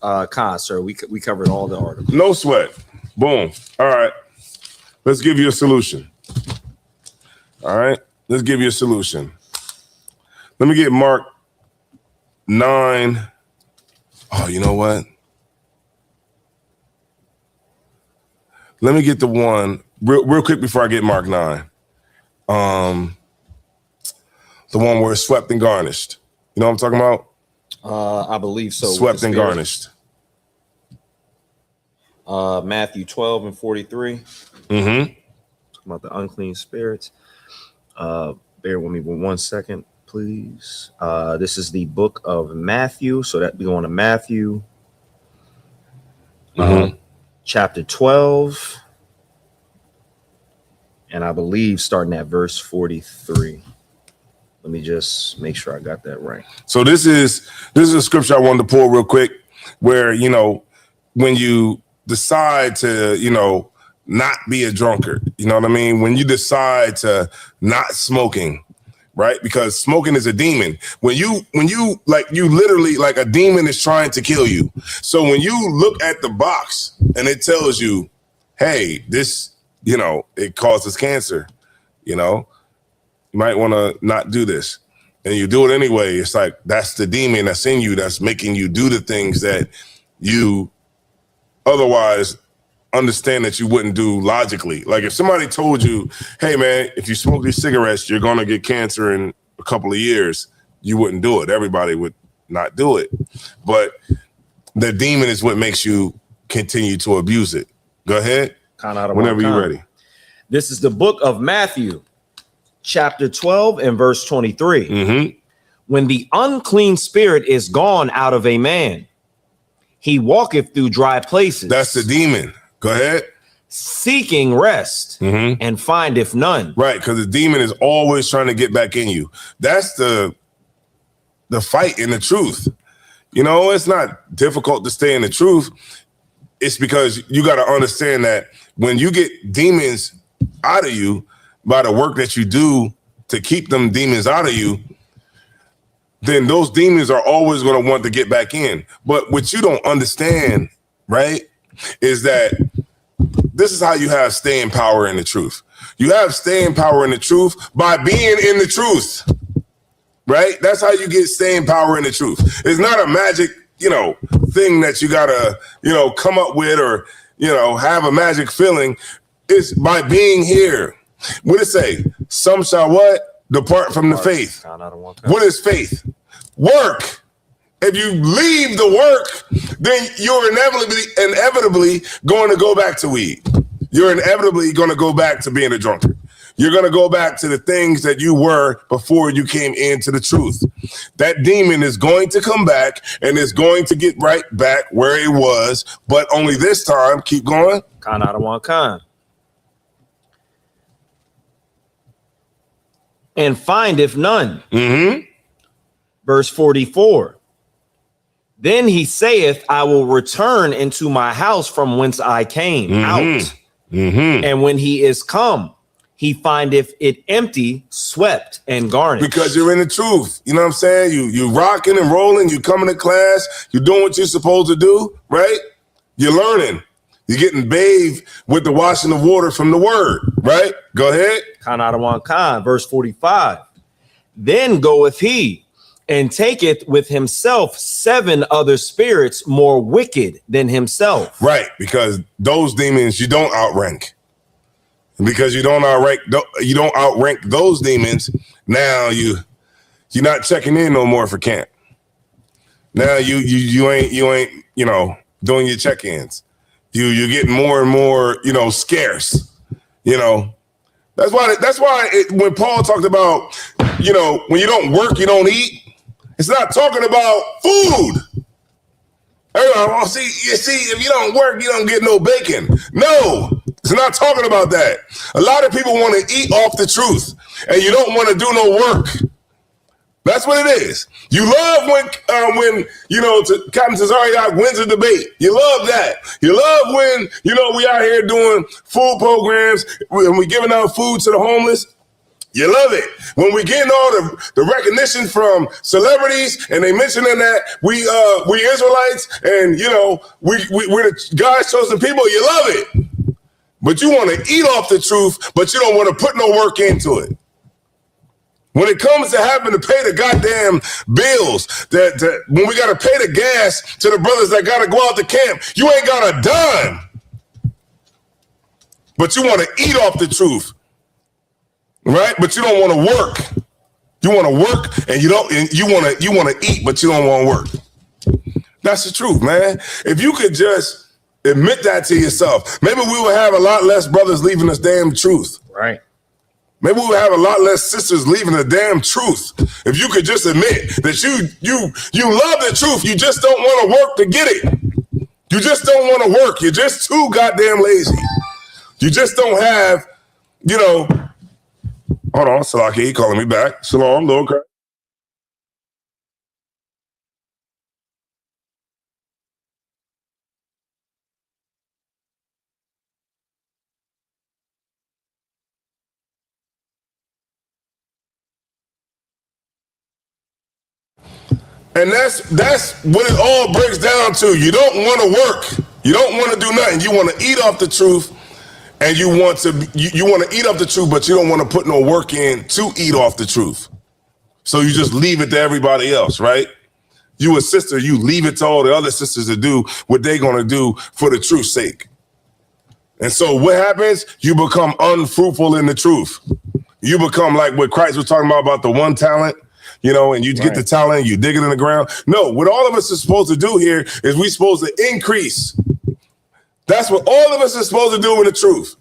Sir, we covered all the articles. No sweat. Boom. All right. Let's give you a solution. All right. Let's give you a solution. Let me get Mark 9. Oh, you know what? Let me get the one real quick before I get Mark 9. The one where it's swept and garnished. You know what I'm talking about? I believe so. Swept and garnished. Matthew 12 and 43. Mm-hmm. About the unclean spirits. Bear with me for 1 second, please. This is the book of Matthew. So that we go on to Matthew. Chapter 12. And I believe starting at verse 43. Let me just make sure I got that right. So this is a scripture I wanted to pull real quick where, you know, when you decide to, you know, not be a drunkard, you know what I mean? When you decide to not smoking, right? Because smoking is a demon. When you like, you literally, like, a demon is trying to kill you. So when you look at the box and it tells you, hey, this, you know, it causes cancer, you know, you might want to not do this. And you do it anyway. It's like, that's the demon that's in you that's making you do the things that you otherwise understand that you wouldn't do logically. Like if somebody told you, hey, man, if you smoke these cigarettes, you're going to get cancer in a couple of years, you wouldn't do it. Everybody would not do it. But the demon is what makes you continue to abuse it. Go ahead. Whenever you're ready. This is the book of Matthew, chapter 12 and verse 23. Mm-hmm. When the unclean spirit is gone out of a man, he walketh through dry places. That's the demon. Go ahead. Seeking rest and findeth none. Right, because the demon is always trying to get back in you. That's the fight in the truth. You know, it's not difficult to stay in the truth. It's because you got to understand that when you get demons out of you by the work that you do to keep them demons out of you, then those demons are always going to want to get back in. But what you don't understand, right, is that this is how you have staying power in the truth. You have staying power in the truth by being in the truth, right? That's how you get staying power in the truth. It's not a magic, you know, thing that you got to, you know, come up with or, you know, have a magic feeling. It's by being here. What did it say? Some shall what? Depart from the faith. What is faith? Work. If you leave the work, then you're inevitably going to go back to weed. You're inevitably going to go back to being a drunkard. You're going to go back to the things that you were before you came into the truth. That demon is going to come back and is going to get right back where it was, but only this time, keep going. Khan out of one Khan. And findeth none. Verse 44. Then he saith, I will return into my house from whence I came out. And when he is come, he findeth it empty, swept, and garnished. Because you're in the truth. You know what I'm saying? You rocking and rolling. You coming to class. You're doing what you're supposed to do, right? You're learning. You're getting bathed with the washing of water from the word, right? Go ahead. Khan out of one Khan, verse 45. Then goeth he and taketh with himself 7 other spirits more wicked than himself. Right, because those demons you don't outrank. Because you don't outrank those demons. Now you're not checking in no more for camp. Now you ain't you know doing your check-ins. You're getting more and more scarce. You know that's why when Paul talked about when you don't work you don't eat. It's not talking about food. Well, see, if you don't work, you don't get no bacon. No, it's not talking about that. A lot of people want to eat off the truth, and you don't want to do no work. That's what it is. You love when Captain Cesariak wins a debate. You love that. You love when, we out here doing food programs, and we giving out food to the homeless. You love it. When we getting all the recognition from celebrities and they mentioning that we Israelites and, we're the God's chosen people, you love it. But you want to eat off the truth, but you don't want to put no work into it. When it comes to having to pay the goddamn bills, that when we got to pay the gas to the brothers that got to go out to camp, you ain't got a dime. But you want to eat off the truth, right? But you don't want to work. You want to work, and you want to eat, but you don't want to work. That's the truth, man. If you could just admit that to yourself, maybe we would have a lot less brothers leaving us damn truth. Right. Maybe we would have a lot less sisters leaving the damn truth. If you could just admit that you love the truth, you just don't want to work to get it. You just don't want to work. You're just too goddamn lazy. You just don't have, hold on, Salaki, he calling me back. Shalom, Lord Christ. And that's what it all breaks down to. You don't want to work. You don't want to do nothing. You want to eat off the truth, and you want to eat off the truth, but you don't want to put no work in to eat off the truth. So you just leave it to everybody else, right? You a sister, you leave it to all the other sisters to do what they're going to do for the truth's sake. And so what happens? You become unfruitful in the truth. You become like what Christ was talking about the one talent. And you get the talent, you dig it in the ground. No, what all of us are supposed to do here is we're supposed to increase. That's what all of us are supposed to do in the truth.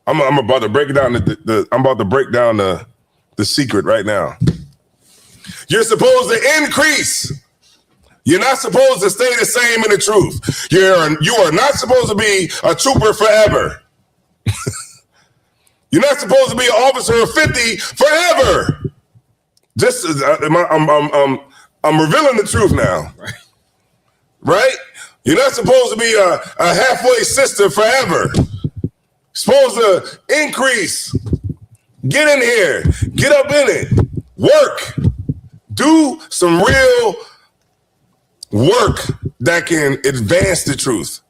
I'm about to break it down. I'm about to break down the secret right now. You're supposed to increase. You're not supposed to stay the same in the truth. You are not supposed to be a trooper forever. You're not supposed to be an officer of 50 forever. I'm revealing the truth now, right? You're not supposed to be a halfway sister forever. You're supposed to increase. Get in here. Get up in it. Work. Do some real work that can advance the truth.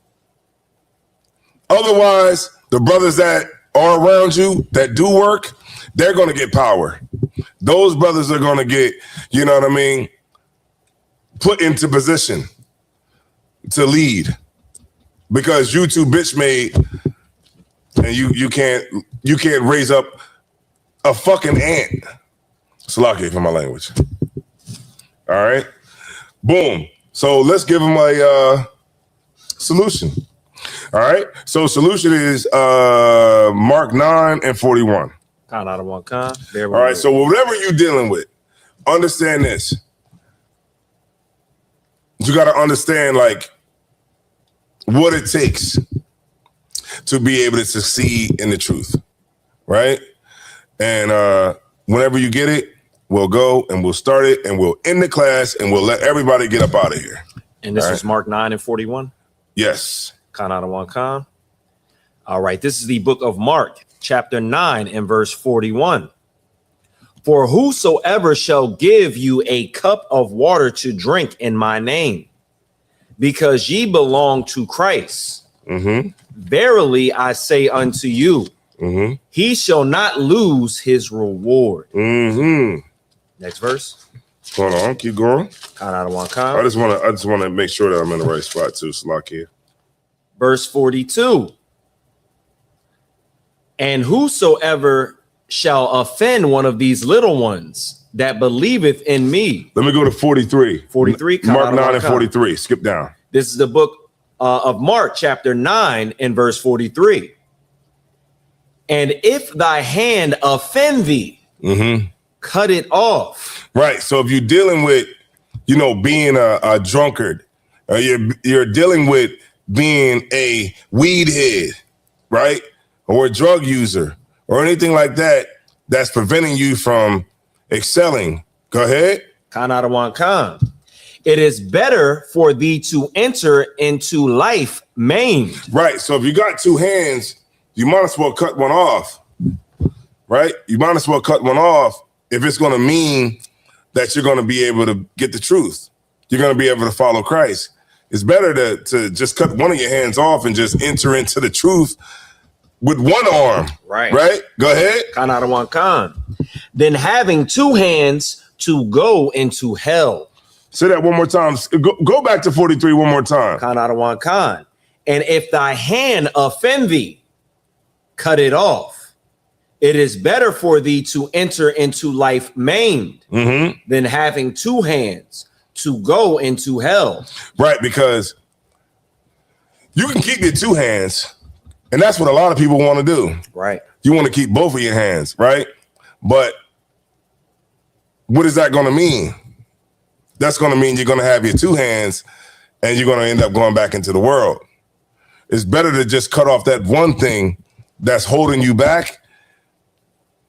Otherwise, the brothers that are around you that do work, they're going to get power. Those brothers are going to get, put into position to lead because you too bitch made and you can't raise up a fucking ant. Salaki for my language. All right. Boom. So let's give them a solution. All right. So solution is Mark 9 and 41. All right, so whatever you're dealing with, understand this. You got to understand, what it takes to be able to succeed in the truth, right? And whenever you get it, we'll go and we'll start it and we'll end the class and we'll let everybody get up out of here. And this is Mark 9 and 41? Yes. All right, this is the book of Mark, chapter 9 and verse 41. For whosoever shall give you a cup of water to drink in my name, because ye belong to Christ, verily I say unto you, he shall not lose his reward. Next verse. Hold on, keep going. I just want to make sure that I'm in the right spot too, Slakia. Verse 42. And whosoever shall offend one of these little ones that believeth in me. Let me go to 43. 43. Mark 9 and 43. Skip down. This is the book of Mark, chapter 9 and verse 43. And if thy hand offend thee, cut it off. Right. So if you're dealing with, being a drunkard You're dealing with being a weed head, right? Or a drug user or anything like that that's preventing you from excelling. Go ahead. Kanadawan Khan. It is better for thee to enter into life maimed. Right. So if you got two hands, you might as well cut one off. Right? You might as well cut one off if it's going to mean that you're going to be able to get the truth. You're going to be able to follow Christ. It's better to just cut one of your hands off and just enter into the truth with one arm. Right. Right? Go ahead. Kanadawan Khan. Then having two hands to go into hell. Say that one more time. Go back to 43 one more time. Kanadawan Khan. And if thy hand offend thee, cut it off. It is better for thee to enter into life maimed than having two hands to go into hell. Right, because you can keep your two hands, and that's what a lot of people want to do. Right. You want to keep both of your hands, right? But what is that going to mean? That's going to mean you're going to have your two hands, and you're going to end up going back into the world. It's better to just cut off that one thing that's holding you back,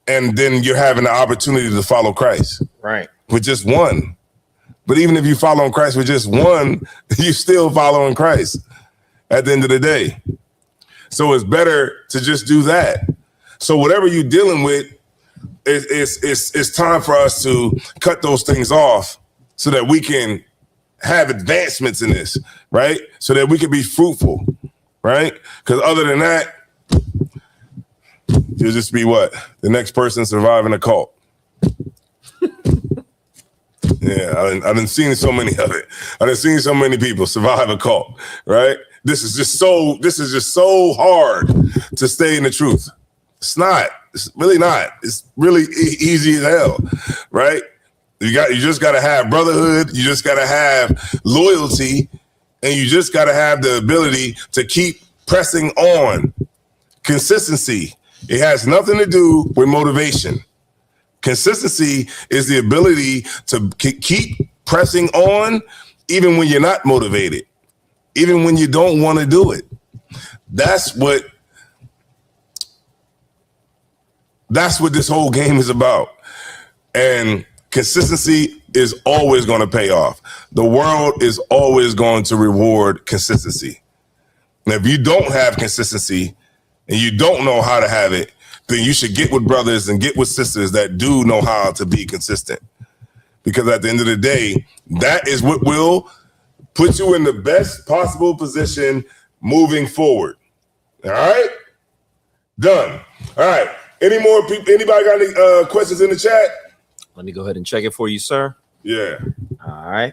and then you're having the opportunity to follow Christ. Right. With just one. But even if you follow Christ with just one, you're still following Christ at the end of the day. So it's better to just do that. So whatever you're dealing with, it's time for us to cut those things off so that we can have advancements in this, right? So that we can be fruitful, right? Because other than that, you'll just be what? The next person surviving a cult. Yeah, I've been seeing so many of it. I've been seeing so many people survive a cult, right? This is just so hard to stay in the truth. It's not. It's really not. It's really easy as hell, right? You just got to have brotherhood. You just got to have loyalty, and you just got to have the ability to keep pressing on. Consistency. It has nothing to do with motivation. Consistency is the ability to keep pressing on even when you're not motivated, even when you don't want to do it. That's what this whole game is about. And consistency is always going to pay off. The world is always going to reward consistency. And if you don't have consistency and you don't know how to have it, then you should get with brothers and get with sisters that do know how to be consistent. Because at the end of the day, that is what will put you in the best possible position moving forward. All right? Done. All right. Any more people? Anybody got any questions in the chat? Let me go ahead and check it for you, sir. Yeah. All right.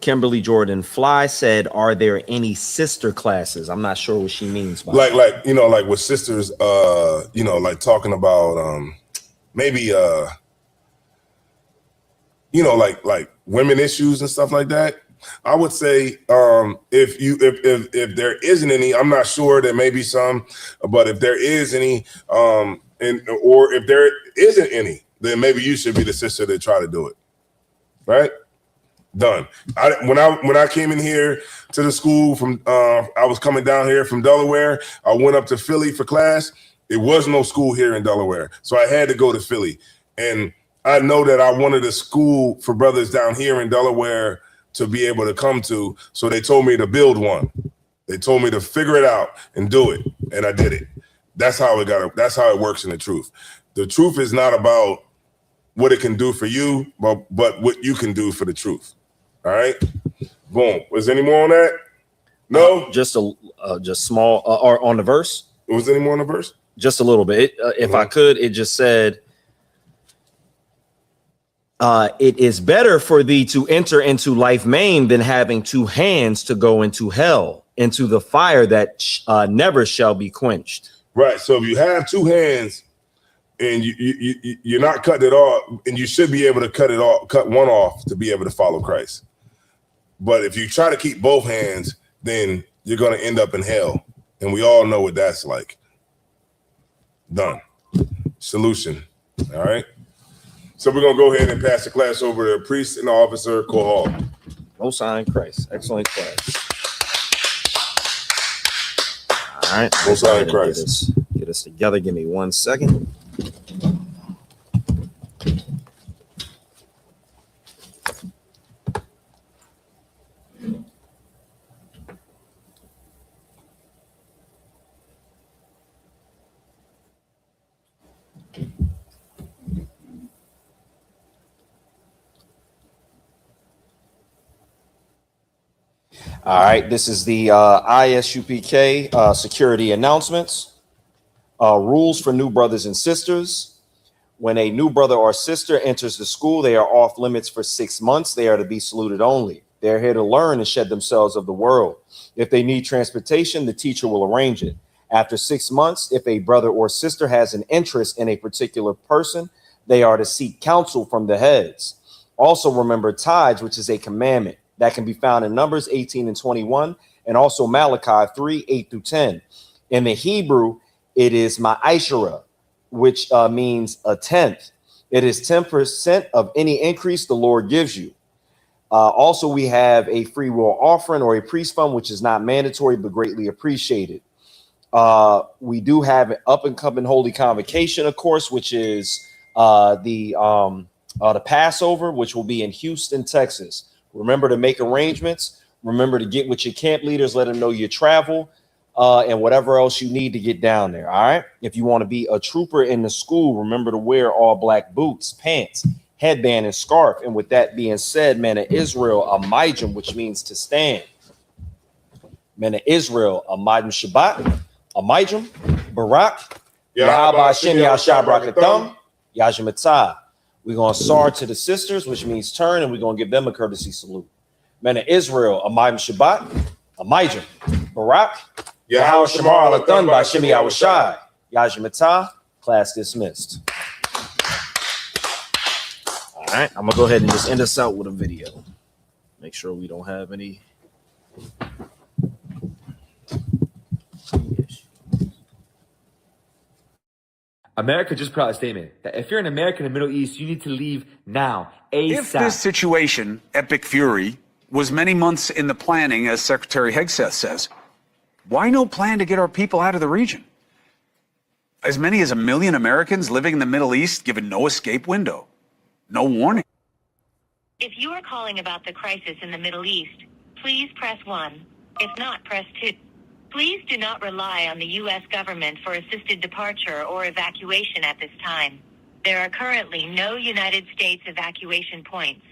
Kimberly Jordan Fly said, "Are there any sister classes?" I'm not sure what she means by like with sisters, like talking about maybe like women issues and stuff like that. I would say if there isn't any, I'm not sure, there may be some, but if there is any, or if there isn't any, then maybe you should be the sister that try to do it. Right? Done. When I came in here to the school from I was coming down here from Delaware. I went up to Philly for class. It was no school here in Delaware, so I had to go to Philly. And I know that I wanted a school for brothers down here in Delaware to be able to come to, so they told me to build one. They told me to figure it out and do it, and I did it. That's how that's how it works in the truth. The truth is not about what it can do for you, but what you can do for the truth. All right, boom. Was there any more on that? No, just small. Or on the verse? Was there any more on the verse? Just a little bit. If I could, it just said, "It is better for thee to enter into life maimed than having two hands to go into hell, into the fire that never shall be quenched." Right. So if you have two hands and you're not cutting it off, and you should be able to cut one off to be able to follow Christ. But if you try to keep both hands, then you're going to end up in hell. And we all know what that's like. Done. Solution. All right. So we're gonna go ahead and pass the class over to priest and officer Kohal. Most High in Christ. Excellent class. All right. Most High in Christ. Get us together. Give me 1 second. All right, this is the ISUPK security announcements. Rules for new brothers and sisters. When a new brother or sister enters the school, they are off limits for 6 months. They are to be saluted only. They're here to learn and shed themselves of the world. If they need transportation, the teacher will arrange it. After 6 months, if a brother or sister has an interest in a particular person, they are to seek counsel from the heads. Also remember tithes, which is a commandment. That can be found in Numbers 18 and 21, and also Malachi 3, 8 through 10. In the Hebrew, it is ma'ashara, which means a tenth. It is 10% of any increase the Lord gives you. Also, we have a free will offering or a priest fund, which is not mandatory, but greatly appreciated. We do have an up and coming holy convocation, of course, which is the Passover, which will be in Houston, Texas. Remember to make arrangements. Remember to get with your camp leaders, let them know your travel and whatever else you need to get down there. All right. If you want to be a trooper in the school, remember to wear all black boots, pants, headband, and scarf. And with that being said, man of Israel, a Amijim, which means to stand. Man of Israel, a Amijim Shabbat, a Amijim, Barak, Yahaba Shem Yashabrakatham, Yajimatah. We're going to sar to the sisters, which means turn, and we're going to give them a courtesy salute. Men of Israel, a Amijim Shabbat, a Amijim, Barak, Yahweh Shamar Alathan by Shemi Awashai, Yajimatah. Class dismissed. All right, I'm going to go ahead and just end us out with a video. Make sure we don't have any. America just put out a statement that if you're an American in the Middle East, you need to leave now, ASAP. If this situation, Epic Fury, was many months in the planning, as Secretary Hegseth says, why no plan to get our people out of the region? As many as 1 million Americans living in the Middle East given no escape window, no warning. If you are calling about the crisis in the Middle East, please press 1. If not, press 2. Please do not rely on the U.S. government for assisted departure or evacuation at this time. There are currently no United States evacuation points.